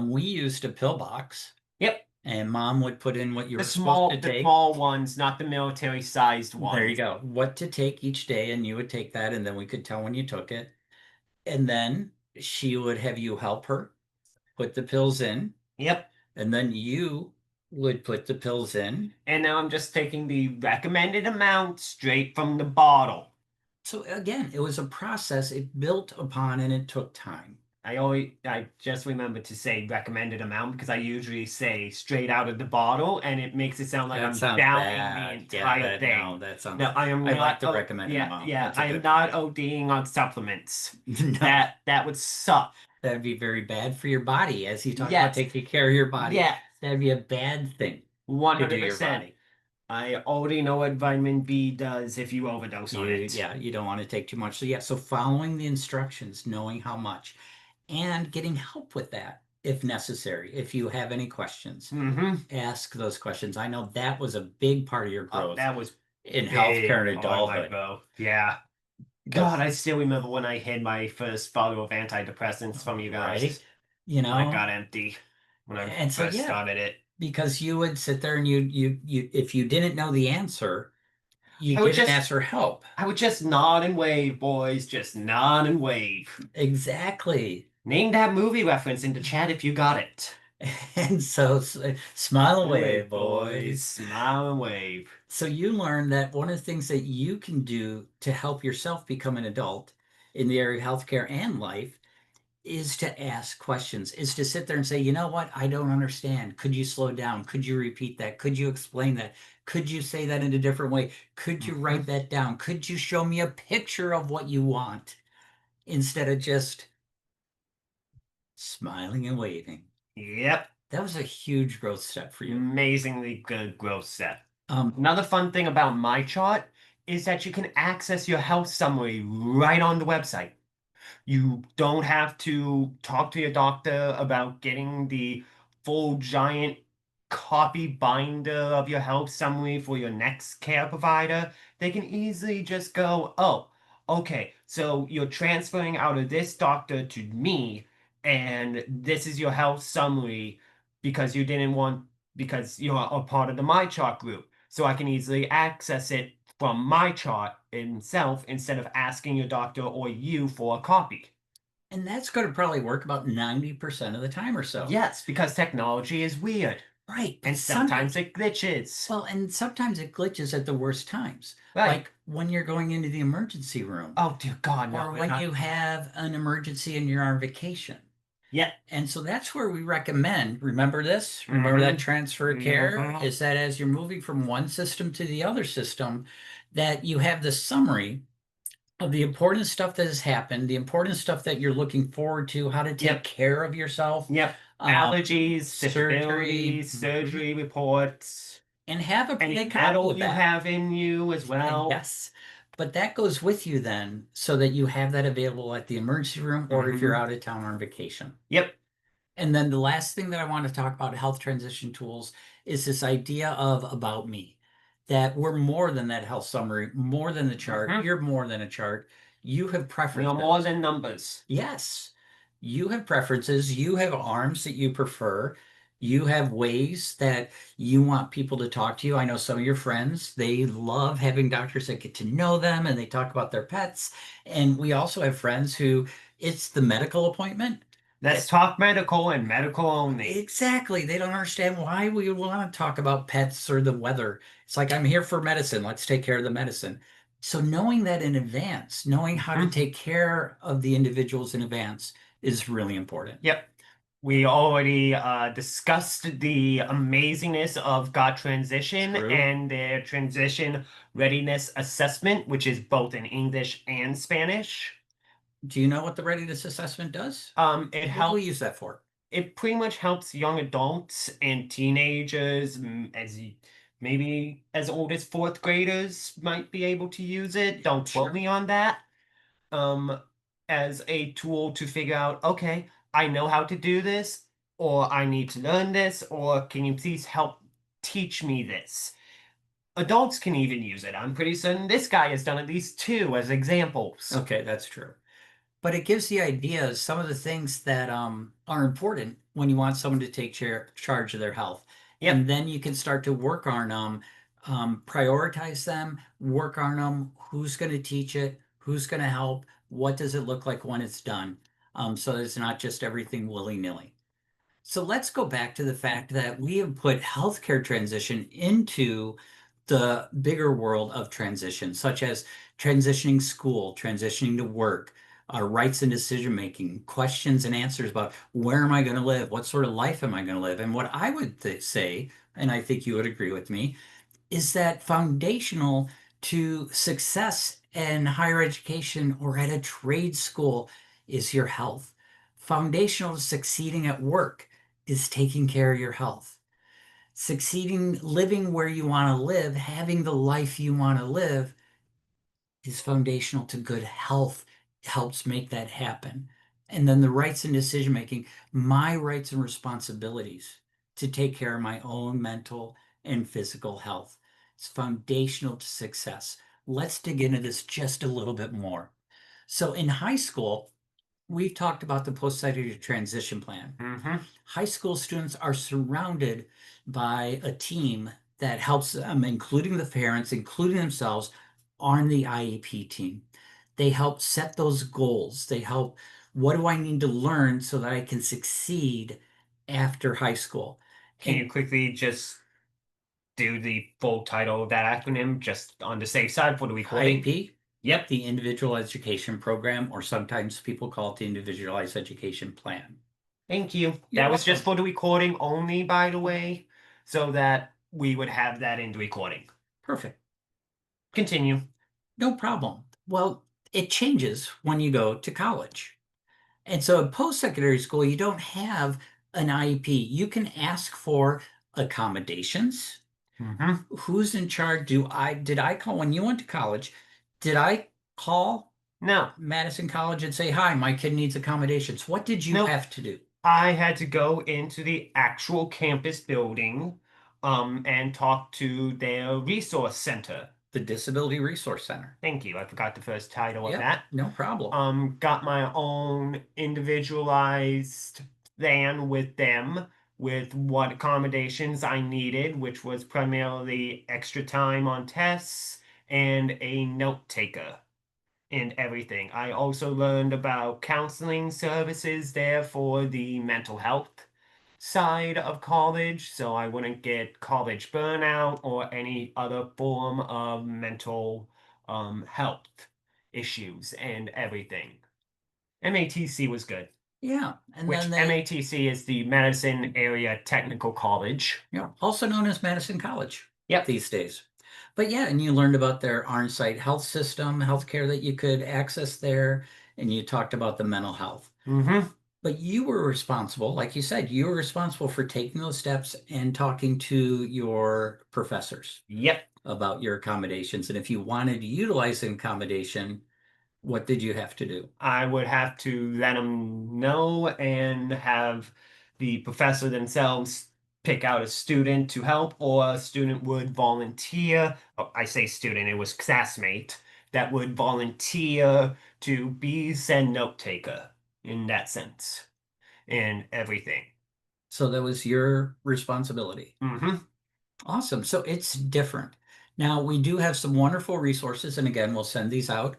Speaker 2: We used a pill box,
Speaker 1: Yep.
Speaker 2: and mom would put in what you were supposed to
Speaker 1: The
Speaker 2: take.
Speaker 1: small ones, not the military-sized
Speaker 2: There you
Speaker 1: ones.
Speaker 2: go. What to take each day, and you would take that, and then we could tell when you took it. And then she would have you help her put the pills in,
Speaker 1: Yep.
Speaker 2: and then you would put the pills in.
Speaker 1: And now I'm just taking the recommended amount straight from the bottle.
Speaker 2: So again, it was a process it built upon and it took time.
Speaker 1: I just remember to say recommended amount because I usually say straight out of the bottle and it makes it sound like
Speaker 2: That
Speaker 1: I'm
Speaker 2: sounds
Speaker 1: downing the
Speaker 2: bad. Yeah,
Speaker 1: entire
Speaker 2: no,
Speaker 1: thing.
Speaker 2: that sounds.
Speaker 1: No, I am
Speaker 2: I like
Speaker 1: not.
Speaker 2: the
Speaker 1: Oh,
Speaker 2: recommended
Speaker 1: yeah,
Speaker 2: amount.
Speaker 1: yeah.
Speaker 2: That's a
Speaker 1: I am
Speaker 2: good
Speaker 1: not
Speaker 2: point.
Speaker 1: ODing on supplements.
Speaker 2: No,
Speaker 1: That would suck.
Speaker 2: that'd be very bad for your body. As you talk about
Speaker 1: Yes.
Speaker 2: taking care of your body,
Speaker 1: Yeah.
Speaker 2: that'd be a bad thing to do your
Speaker 1: 100%.
Speaker 2: body.
Speaker 1: I already know what vitamin B does if you overdose on it.
Speaker 2: Yeah, you don't want to take too much. So yeah, so following the instructions, knowing how much, and getting help with that if necessary. If you have any questions,
Speaker 1: Mm-hmm.
Speaker 2: ask those questions. I know that was a big part of your growth
Speaker 1: That was
Speaker 2: in
Speaker 1: big
Speaker 2: healthcare and
Speaker 1: on my
Speaker 2: adulthood.
Speaker 1: bow. Yeah. God, I still remember when I hid my first bottle of antidepressants from you guys.
Speaker 2: Right? You
Speaker 1: When it
Speaker 2: know,
Speaker 1: got empty when I
Speaker 2: and so
Speaker 1: first
Speaker 2: yeah,
Speaker 1: started it.
Speaker 2: because you would sit there and you if you didn't know the answer, you
Speaker 1: I would
Speaker 2: didn't
Speaker 1: just
Speaker 2: ask for help.
Speaker 1: I would just nod and wave, boys. Just nod and wave.
Speaker 2: Exactly.
Speaker 1: Name that movie reference in the chat if you got it.
Speaker 2: And so smile
Speaker 1: And
Speaker 2: away,
Speaker 1: wave,
Speaker 2: boys.
Speaker 1: Smile and wave.
Speaker 2: So you learn that one of the things that you can do to help yourself become an adult in the area of healthcare and life is to ask questions, is to sit there and say, you know what, I don't understand. Could you slow down? Could you repeat that? Could you explain that? Could you say that in a different way? Could you write that down? Could you show me a picture of what you want instead of just smiling and waving?
Speaker 1: Yep.
Speaker 2: That was a huge growth step for you.
Speaker 1: Amazingly good growth set.
Speaker 2: Um,
Speaker 1: Another fun thing about my chart is that you can access your health summary right on the website. You don't have to talk to your doctor about getting the full giant copy binder of your health summary for your next care provider, they can easily just go, oh, okay, so you're transferring out of this doctor to me, and this is your health summary because you didn't want, because you're a part of the My Chart group. So I can easily access it from My Chart itself instead of asking your doctor or you for a copy.
Speaker 2: And that's going to probably work about 90% of the time or so.
Speaker 1: Yes, because technology is weird.
Speaker 2: Right.
Speaker 1: And sometimes it glitches.
Speaker 2: Well, and sometimes it glitches at the worst times.
Speaker 1: Right.
Speaker 2: Like when you're going into the emergency room.
Speaker 1: Oh, dear God, no.
Speaker 2: Or when you have an emergency and you're on vacation.
Speaker 1: Yeah.
Speaker 2: And so that's where we recommend, remember this? Remember that transfer of care? Is that as you're moving from one system to the other system, that you have the summary of the important stuff that has happened, the important stuff that you're looking forward to, how to take care of yourself.
Speaker 1: Yep. Allergies,
Speaker 2: surgery,
Speaker 1: surgery reports,
Speaker 2: and have a
Speaker 1: any
Speaker 2: copy
Speaker 1: metal
Speaker 2: of
Speaker 1: you
Speaker 2: that.
Speaker 1: have in you as well.
Speaker 2: Yes. But that goes with you then, so that you have that available at the emergency room or if you're out of town on vacation.
Speaker 1: Yep.
Speaker 2: And then the last thing that I want to talk about health transition tools is this idea of about me, that we're more than that health summary, more than the chart. You're more than a chart. You have preferences.
Speaker 1: We are more than numbers.
Speaker 2: Yes. You have preferences. You have arms that you prefer. You have ways that you want people to talk to you. I know some of your friends, they love having doctors that get to know them and they talk about their pets. And we also have friends who it's the medical appointment.
Speaker 1: Let's talk medical and medical only.
Speaker 2: Exactly. They don't understand why we want to talk about pets or the weather. It's like, I'm here for medicine. Let's take care of the medicine. So knowing that in advance, knowing how to take care of the individuals in advance is really important.
Speaker 1: Yep. We already discussed the amazingness of God Transition and their transition readiness assessment, which is both in English and Spanish.
Speaker 2: Do you know what the readiness assessment does?
Speaker 1: It helps.
Speaker 2: What do we use that for?
Speaker 1: It pretty much helps young adults and teenagers, maybe as old as fourth graders might be able to use it. Don't quote me on that. As a tool to figure out, okay, I know how to do this, or I need to learn this, or can you please help teach me this? Adults can even use it. I'm pretty certain this guy has done at least 2 as examples.
Speaker 2: Okay, that's true. But it gives the idea some of the things that are important when you want someone to take charge of their health. Yep. And then you can start to work on them, prioritize them, work on them, who's going to teach it, who's going to help, what does it look like when it's done, so it's not just everything willy-nilly. So let's go back to the fact that we have put healthcare transition into the bigger world of transition, such as transitioning school, transitioning to work, our rights and decision making, questions and answers about where am I going to live? What sort of life am I going to live? And what I would say, and I think you would agree with me, is that foundational to success in higher education or at a trade school is your health. Foundational to succeeding at work is taking care of your health. Succeeding, living where you want to live, having the life you want to live is foundational to good health, helps make that happen. And then the rights and decision making, my rights and responsibilities to take care of my own mental and physical health. It's foundational to success. Let's dig into this just a little bit more. So in high school, we've talked about the post-secondary transition plan. High school students are surrounded by a team that helps them, including the parents, including themselves, on the IEP team. They help set those goals. They help, what do I need to learn so that I can succeed after high school?
Speaker 1: Can you quickly just do the full title of that acronym just on the safe side for the recording?
Speaker 2: IEP?
Speaker 1: Yep.
Speaker 2: The Individual Education Program, or sometimes people call it the Individualized Education Plan.
Speaker 1: Thank you. That was just for the recording only, by the way, so that we would have that in the recording.
Speaker 2: Perfect.
Speaker 1: Continue.
Speaker 2: No problem. Well, it changes when you go to college. And so at post-secondary school, you don't have an IEP. You can ask for accommodations. Who's in charge? Did I call when you went to college? Did I call Madison College and say, hi, my kid needs accommodations? What did you have to do?
Speaker 1: I had to go into the actual campus building and talked to their resource center.
Speaker 2: The Disability Resource Center.
Speaker 1: Thank you. I forgot the first title of
Speaker 2: Yep,
Speaker 1: that.
Speaker 2: no problem.
Speaker 1: Got my own individualized plan with them with what accommodations I needed, which was primarily extra time on tests and a note taker and everything. I also learned about counseling services there for the mental health side of college, so I wouldn't get college burnout or any other form of mental health issues and everything. MATC was good,
Speaker 2: Yeah, and
Speaker 1: which
Speaker 2: then
Speaker 1: MATC is the Madison Area Technical College.
Speaker 2: yeah, also known as Madison College
Speaker 1: Yep.
Speaker 2: these days. But yeah, and you learned about their on-site health system, healthcare that you could access there, and you talked about the mental health.
Speaker 1: Mm-hmm.
Speaker 2: But you were responsible, like you said, you were responsible for taking those steps and talking to your professors
Speaker 1: Yep.
Speaker 2: about your accommodations. And if you wanted to utilize an accommodation, what did you have to do?
Speaker 1: I would have to let them know and have the professor themselves pick out a student to help, or a student would volunteer. Oh, I say student, it was classmate that would volunteer to be said note taker in that sense and everything.
Speaker 2: So that was your responsibility.
Speaker 1: Mm-hmm.
Speaker 2: Awesome. So it's different. Now, we do have some wonderful resources, and again, we'll send these out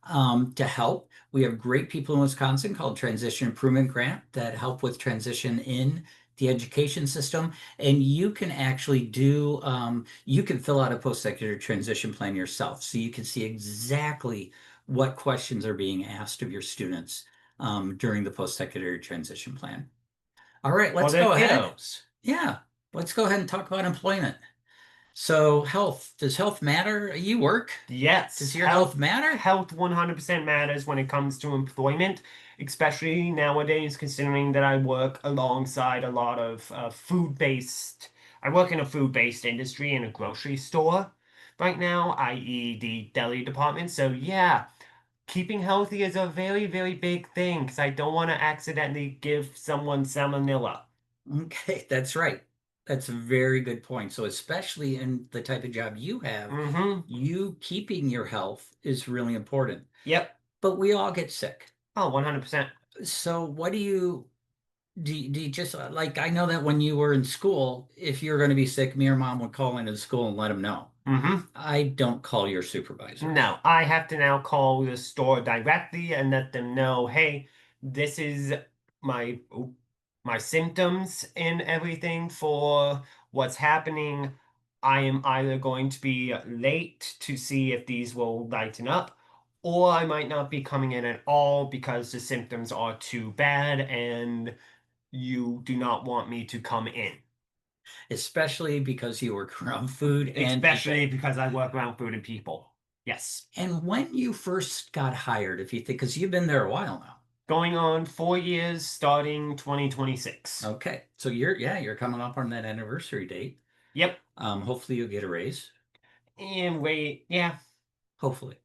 Speaker 2: to help. We have great people in Wisconsin called Transition Improvement Grant that help with transition in the education system. And you can actually do, you can fill out a post-secondary transition plan yourself. So you can see exactly what questions are being asked of your students during the post-secondary transition plan. All right,
Speaker 1: Or
Speaker 2: let's
Speaker 1: the
Speaker 2: go ahead.
Speaker 1: kiddos.
Speaker 2: Yeah, let's go ahead and talk about employment. So health, does health matter? You work?
Speaker 1: Yes,
Speaker 2: Does your health matter?
Speaker 1: health 100% matters when it comes to employment, especially nowadays, considering that I work alongside a lot of food-based. I work in a food-based industry in a grocery store right now, i.e., the deli department. So yeah, keeping healthy is a very, very big thing because I don't want to accidentally give someone salmonella.
Speaker 2: Okay, that's right. That's a very good point. So especially in the type of job you have,
Speaker 1: Mm-hmm.
Speaker 2: you keeping your health is really important.
Speaker 1: Yep.
Speaker 2: But we all get sick.
Speaker 1: Oh, 100%.
Speaker 2: So what do you just like I know that when you were in school, if you're going to be sick, me or mom would call into the school and let them know.
Speaker 1: Mm-hmm.
Speaker 2: I don't call your supervisor.
Speaker 1: No, I have to now call the store directly and let them know, hey, this is my my symptoms and everything for what's happening. I am either going to be late to see if these will lighten up, or I might not be coming in at all because the symptoms are too bad and you do not want me to come in.
Speaker 2: Especially because you work around food and
Speaker 1: Especially
Speaker 2: people.
Speaker 1: because I work around food and people. Yes.
Speaker 2: And when you first got hired, if you think, because you've been there a while now.
Speaker 1: Going on 4 years starting 2026.
Speaker 2: Okay. So you're coming up on that anniversary date.
Speaker 1: Yep.
Speaker 2: Hopefully you'll get a raise.
Speaker 1: And wait, yeah.
Speaker 2: Hopefully.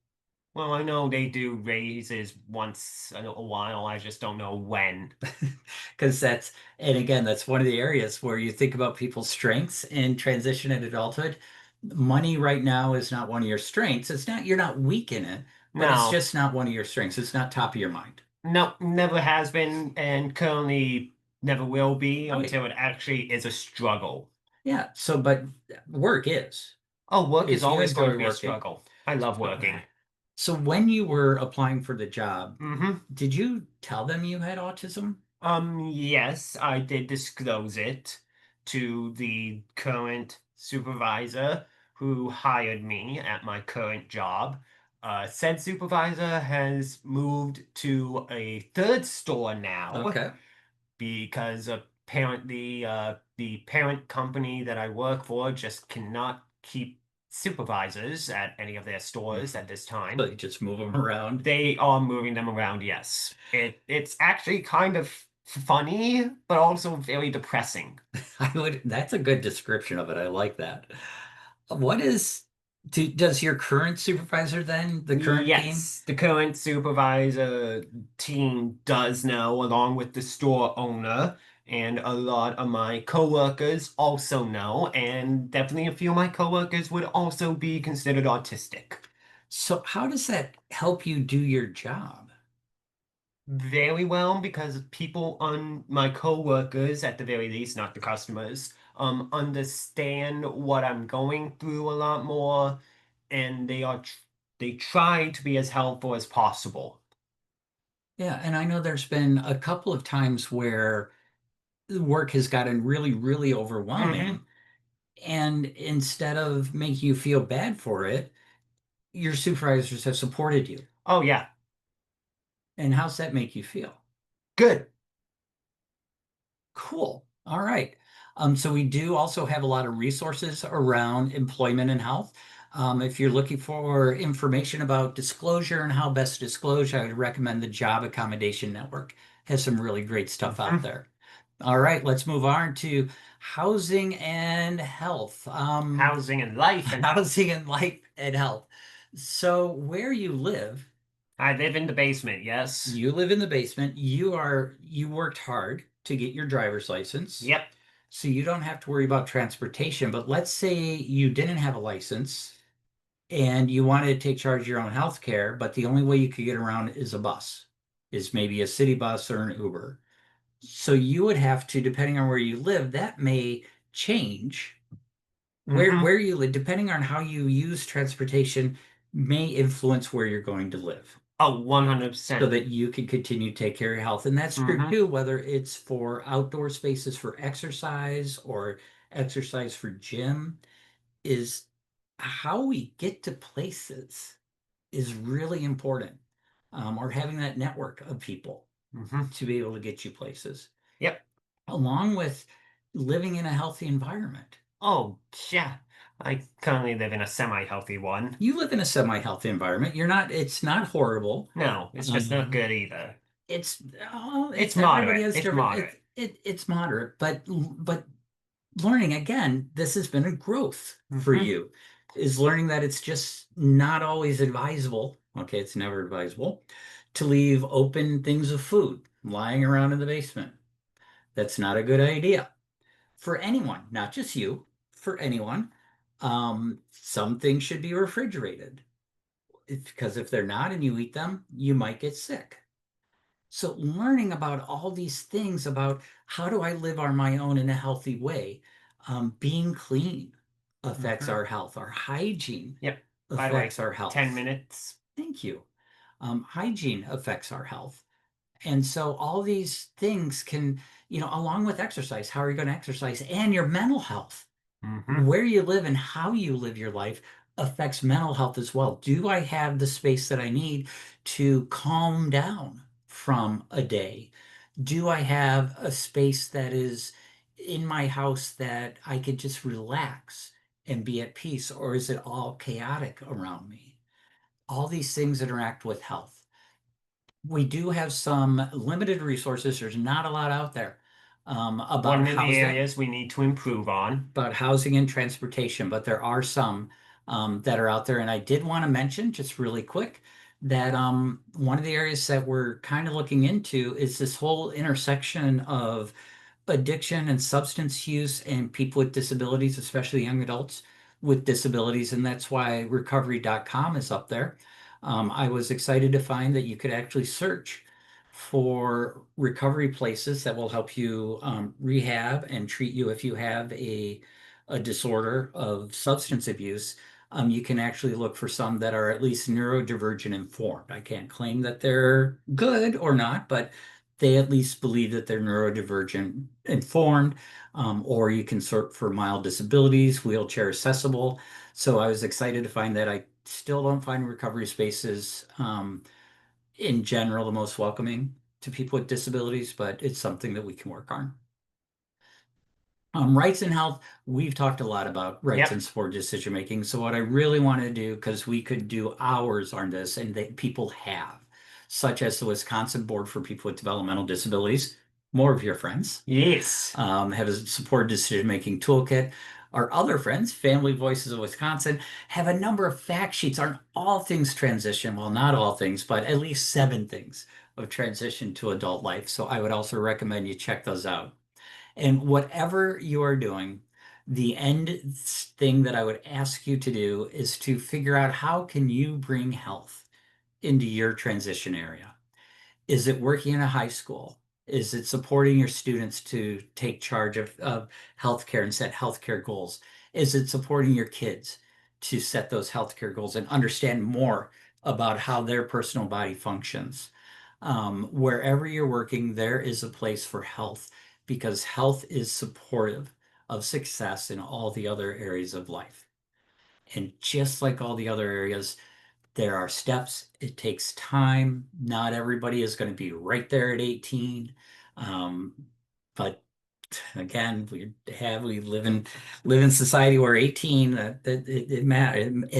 Speaker 1: Well, I know they do raises once in a while. I just don't know when.
Speaker 2: Because and again, that's one of the areas where you think about people's strengths in transition and adulthood. Money right now is not one of your strengths. It's not, you're not weak in it, but it's
Speaker 1: No,
Speaker 2: just not one of your strengths. It's not top of your mind.
Speaker 1: no, never has been, and currently never will be
Speaker 2: Right.
Speaker 1: until it actually is a struggle.
Speaker 2: Yeah. So, but work is.
Speaker 1: Oh, work
Speaker 2: If
Speaker 1: is
Speaker 2: you
Speaker 1: always going
Speaker 2: enjoy
Speaker 1: to be a
Speaker 2: working.
Speaker 1: struggle. I love working.
Speaker 2: So when you were applying for the job,
Speaker 1: Mm-hmm.
Speaker 2: did you tell them you had autism?
Speaker 1: Yes, I did disclose it to the current supervisor who hired me at my current job. Said supervisor has moved to a third store now
Speaker 2: Okay.
Speaker 1: because apparently the parent company that I work for just cannot keep supervisors at any of their stores at this time.
Speaker 2: So you just move them around.
Speaker 1: They are moving them around, yes. It's actually kind of funny, but also very depressing.
Speaker 2: That's a good description of it. I like that. What is, does your current supervisor then, the current team?
Speaker 1: Yes, the current supervisor team does know, along with the store owner and a lot of my coworkers also know, and definitely a few of my coworkers would also be considered autistic.
Speaker 2: So how does that help you do your job?
Speaker 1: Very well, because people on my coworkers, at the very least, not the customers, understand what I'm going through a lot more, and they try to be as helpful as possible.
Speaker 2: Yeah, and I know there's been a couple of times where the work has gotten really, really
Speaker 1: Hmm.
Speaker 2: overwhelming. And instead of making you feel bad for it, your supervisors have supported you.
Speaker 1: Oh yeah,
Speaker 2: And how's that make you feel?
Speaker 1: good.
Speaker 2: Cool. All right. So we do also have a lot of resources around employment and health. If you're looking for information about disclosure and how best to disclose, I would recommend the Job Accommodation Network. Has some really great stuff out
Speaker 1: Hmm.
Speaker 2: there. All right, let's move on to housing and health.
Speaker 1: Housing and life and health.
Speaker 2: Housing and life and health. So where you live,
Speaker 1: I live in the basement, yes.
Speaker 2: you live in the basement. You worked hard to get your driver's license,
Speaker 1: Yep.
Speaker 2: so you don't have to worry about transportation. But let's say you didn't have a license and you wanted to take charge of your own health care, but the only way you could get around is a bus, is maybe a city bus or an Uber. So you would have to, depending on where you live, that may change
Speaker 1: Hmm.
Speaker 2: where you live, depending on how you use transportation, may influence where you're going to live
Speaker 1: Oh,
Speaker 2: so
Speaker 1: 100%.
Speaker 2: that you can continue to take care of your health. And that's true
Speaker 1: Hmm.
Speaker 2: too, whether it's for outdoor spaces for exercise or exercise for gym, is how we get to places is really important. Or having that network of people
Speaker 1: Hmm.
Speaker 2: to be able to get you places,
Speaker 1: Yep.
Speaker 2: along with living in a healthy environment.
Speaker 1: Oh, yeah. I currently live in a semi-healthy one.
Speaker 2: You live in a semi-healthy environment. It's not horrible.
Speaker 1: No, it's just not
Speaker 2: Um,
Speaker 1: good either.
Speaker 2: it's oh,
Speaker 1: It's
Speaker 2: it's everybody
Speaker 1: moderate.
Speaker 2: has
Speaker 1: It's
Speaker 2: different.
Speaker 1: moderate.
Speaker 2: It's moderate, but learning again, this has been a growth for
Speaker 1: Hmm.
Speaker 2: you. Is learning that it's just not always advisable. Okay, it's never advisable to leave open things of food lying around in the basement. That's not a good idea for anyone, not just you, for anyone. Some things should be refrigerated. Because if they're not and you eat them, you might get sick. So learning about all these things about how do I live on my own in a healthy way, being clean affects
Speaker 1: Hmm.
Speaker 2: our health. Our hygiene
Speaker 1: Yep. By
Speaker 2: affects
Speaker 1: like
Speaker 2: our
Speaker 1: 10
Speaker 2: health.
Speaker 1: minutes.
Speaker 2: Thank you. Hygiene affects our health. And so all these things can, along with exercise, how are you going to exercise and your mental health?
Speaker 1: Hmm.
Speaker 2: Where you live and how you live your life affects mental health as well. Do I have the space that I need to calm down from a day? Do I have a space that is in my house that I could just relax and be at peace, or is it all chaotic around me? All these things interact with health. We do have some limited resources. There's not a lot out there
Speaker 1: One of the areas we need to improve on.
Speaker 2: about housing and transportation, but there are some that are out there. And I did want to mention, just really quick, that one of the areas that we're kind of looking into is this whole intersection of addiction and substance use and people with disabilities, especially young adults with disabilities. And that's why recovery.com is up there. I was excited to find that you could actually search for recovery places that will help you rehab and treat you if you have a disorder of substance abuse. You can actually look for some that are at least neurodivergent informed. I can't claim that they're good or not, but they at least believe that they're neurodivergent informed, or you can search for mild disabilities, wheelchair accessible. So I was excited to find that I still don't find recovery spaces in general the most welcoming to people with disabilities, but it's something that we can work on. Rights and health, we've talked a lot about rights
Speaker 1: Yep.
Speaker 2: and support decision making. So what I really want to do, because we could do hours on this, and that people have, such as the Wisconsin Board for People with Developmental Disabilities, more of your friends,
Speaker 1: Yes.
Speaker 2: have a support decision making toolkit. Our other friends, Family Voices of Wisconsin, have a number of fact sheets on all things transition. Well, not all things, but at least 7 things of transition to adult life. So I would also recommend you check those out. And whatever you are doing, the end thing that I would ask you to do is to figure out how can you bring health into your transition area. Is it working in a high school? Is it supporting your students to take charge of healthcare and set healthcare goals? Is it supporting your kids to set those healthcare goals and understand more about how their personal body functions? Wherever you're working, there is a place for health because health is supportive of success in all the other areas of life. And just like all the other areas, there are steps. It takes time. Not everybody is going to be right there at 18. Um, but again, we live in society where 18 it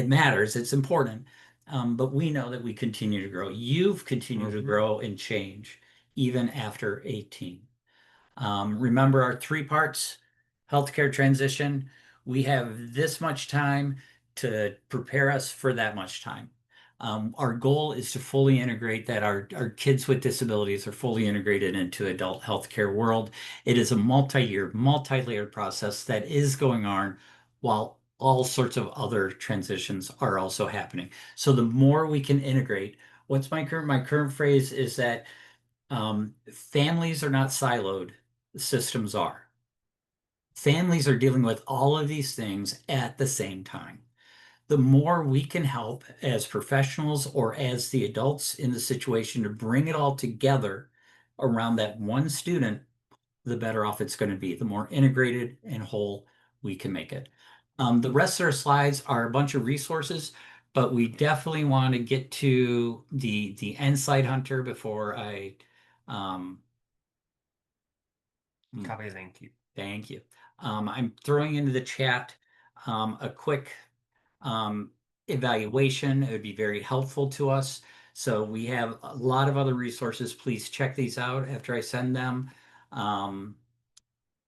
Speaker 2: matters. It's important. But we know that we continue to grow. You've continued to
Speaker 1: Mhm.
Speaker 2: grow and change even after 18. Remember our three parts, healthcare transition. We have this much time to prepare us for that much time. Our goal is to fully integrate that our kids with disabilities are fully integrated into adult healthcare world. It is a multi-year, multi-layered process that is going on while all sorts of other transitions are also happening. So the more we can integrate, my current phrase is that families are not siloed, systems are. Families are dealing with all of these things at the same time. The more we can help as professionals or as the adults in the situation to bring it all together around that one student, the better off it's going to be, the more integrated and whole we can make it. The rest of our slides are a bunch of resources, but we definitely want to get to the end slide, Hunter, before I um, hmm,
Speaker 1: Copy the link.
Speaker 2: thank you. I'm throwing into the chat a quick um, evaluation. It would be very helpful to us. So we have a lot of other resources. Please check these out after I send them. Um,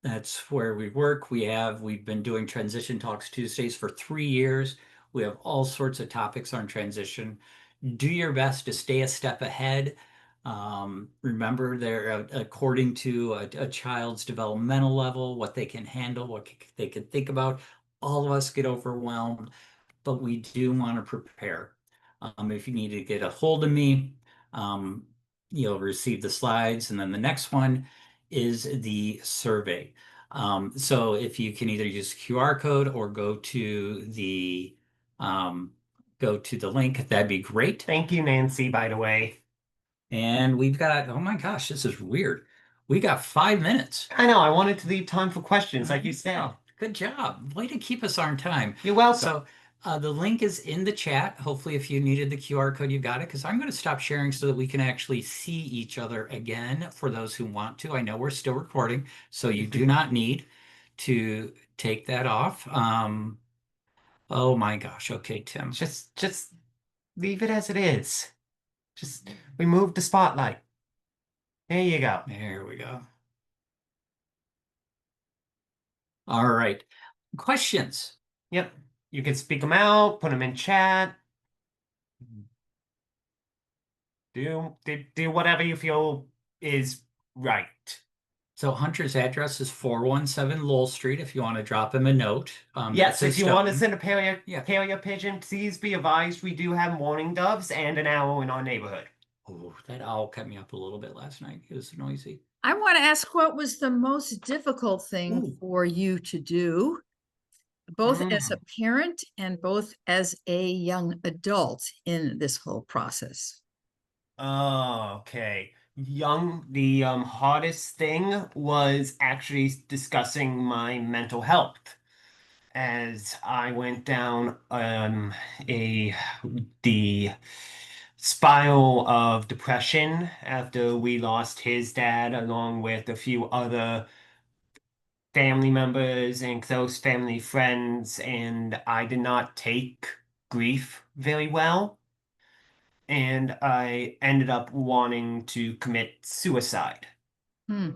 Speaker 2: that's where we work. We've been doing Transition Talks Tuesdays for 3 years. We have all sorts of topics on transition. Do your best to stay a step ahead. Remember, they're according to a child's developmental level, what they can handle, they can think about. All of us get overwhelmed, but we do want to prepare. If you need to get a hold of me, um, you'll receive the slides, and then the next one is the survey. So if you can either use QR code or um, go to the link, that'd be great.
Speaker 1: Thank you, Nancy, by the way.
Speaker 2: And we've got, oh my gosh, this is weird. We got 5 minutes.
Speaker 1: I know, I wanted to leave time for questions, like you said.
Speaker 2: Oh, good job. Way to keep us on time.
Speaker 1: You're welcome.
Speaker 2: So the link is in the chat. Hopefully, if you needed the QR code, you got it, because I'm going to stop sharing so that we can actually see each other again for those who want to. I know we're still recording, so you do not need to take that off. Oh my gosh. Okay, Tim.
Speaker 1: Just leave it as it is. Just remove the spotlight. There you go.
Speaker 2: There we go. All right. Questions?
Speaker 1: Yep. You can speak them out, put them in chat. Do whatever you feel is right.
Speaker 2: So Hunter's address is 417 Lowell Street if you want to drop him a note.
Speaker 1: Yes,
Speaker 2: That's
Speaker 1: if you want to
Speaker 2: Stoughton.
Speaker 1: send a carrier,
Speaker 2: Yeah.
Speaker 1: carrier pigeon, please be advised we do have mourning doves and an owl in our neighborhood.
Speaker 2: Oh, that owl kept me up a little bit last night. It was noisy.
Speaker 3: I want to ask, what was the most difficult thing
Speaker 2: Ooh.
Speaker 3: for you to do, both as a
Speaker 1: Mm.
Speaker 3: parent and both as a young adult in this whole process?
Speaker 1: Oh, okay. The hardest thing was actually discussing my mental health as I went down a the spiral of depression after we lost his dad, along with a few other family members and close family friends, and I did not take grief very well, and I ended up wanting to commit suicide
Speaker 3: Hmm.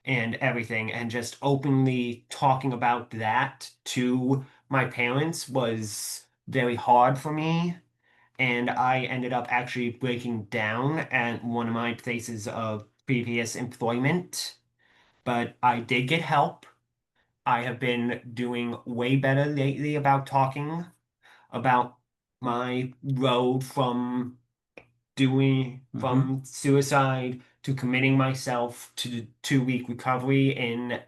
Speaker 1: and everything, and just openly talking about that to my parents was very hard for me. And I ended up actually breaking down at one of my places of previous employment but I did get help. I have been doing way better lately about talking about my road from suicide to committing myself to the 2-week recovery in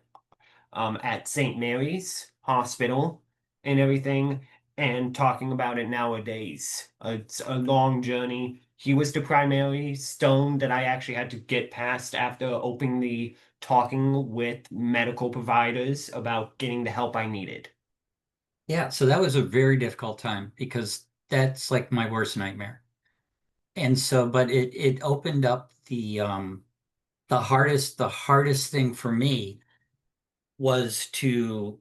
Speaker 1: at St. Mary's Hospital and everything, and talking about it nowadays. It's a long journey. He was the primary stone that I actually had to get past after openly talking with medical providers about getting the help I needed.
Speaker 2: Yeah, so that was a very difficult time because that's like my worst nightmare. And so, but it opened up the hardest thing for me was to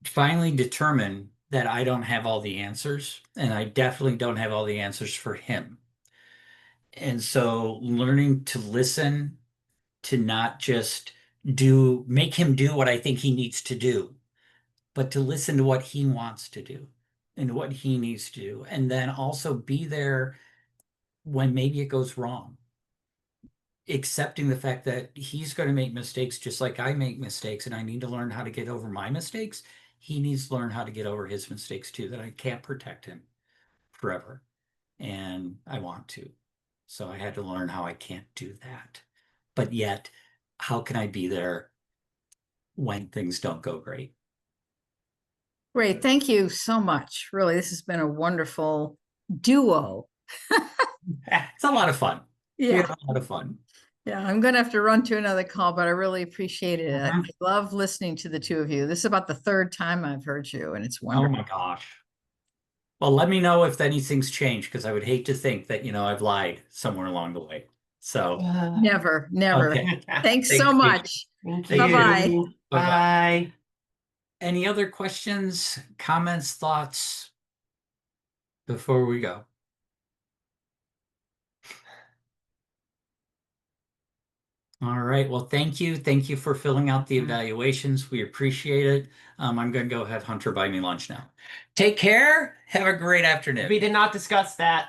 Speaker 2: finally determine that I don't have all the answers, and I definitely don't have all the answers for him. And so learning to listen, to not just make him do what I think he needs to do, but to listen to what he wants to do and what he needs to do. And then also be there when maybe it goes wrong, accepting the fact that he's going to make mistakes just like I make mistakes, and I need to learn how to get over my mistakes. He needs to learn how to get over his mistakes too, that I can't protect him forever. And I want to. So I had to learn how I can't do that. But yet, how can I be there when things don't go great?
Speaker 3: Great. Thank you so much. Really, this has been a wonderful duo.
Speaker 2: It's a lot of fun. We
Speaker 3: Yeah.
Speaker 2: had a lot of fun.
Speaker 3: Yeah. I'm going to have to run to another call, but I really appreciated it. I
Speaker 2: Mhm.
Speaker 3: love listening to the two of you. This is about the third time I've heard you, and it's
Speaker 2: Oh
Speaker 3: wonderful.
Speaker 2: my gosh. Well, let me know if anything's changed because I would hate to think that, I've lied somewhere along the way. So,
Speaker 3: Never, never.
Speaker 2: okay.
Speaker 3: Thanks so
Speaker 2: Thanks, Kate.
Speaker 3: much.
Speaker 1: Thank
Speaker 2: Thank
Speaker 3: Bye-bye.
Speaker 1: you.
Speaker 2: Bye-bye.
Speaker 1: Bye.
Speaker 2: Any other questions, comments, thoughts before we go? All right. Well, thank you. Thank you for filling out the evaluations. We appreciate it. I'm going to go have Hunter buy me lunch now. Take care. Have a great afternoon.
Speaker 1: We did not discuss that.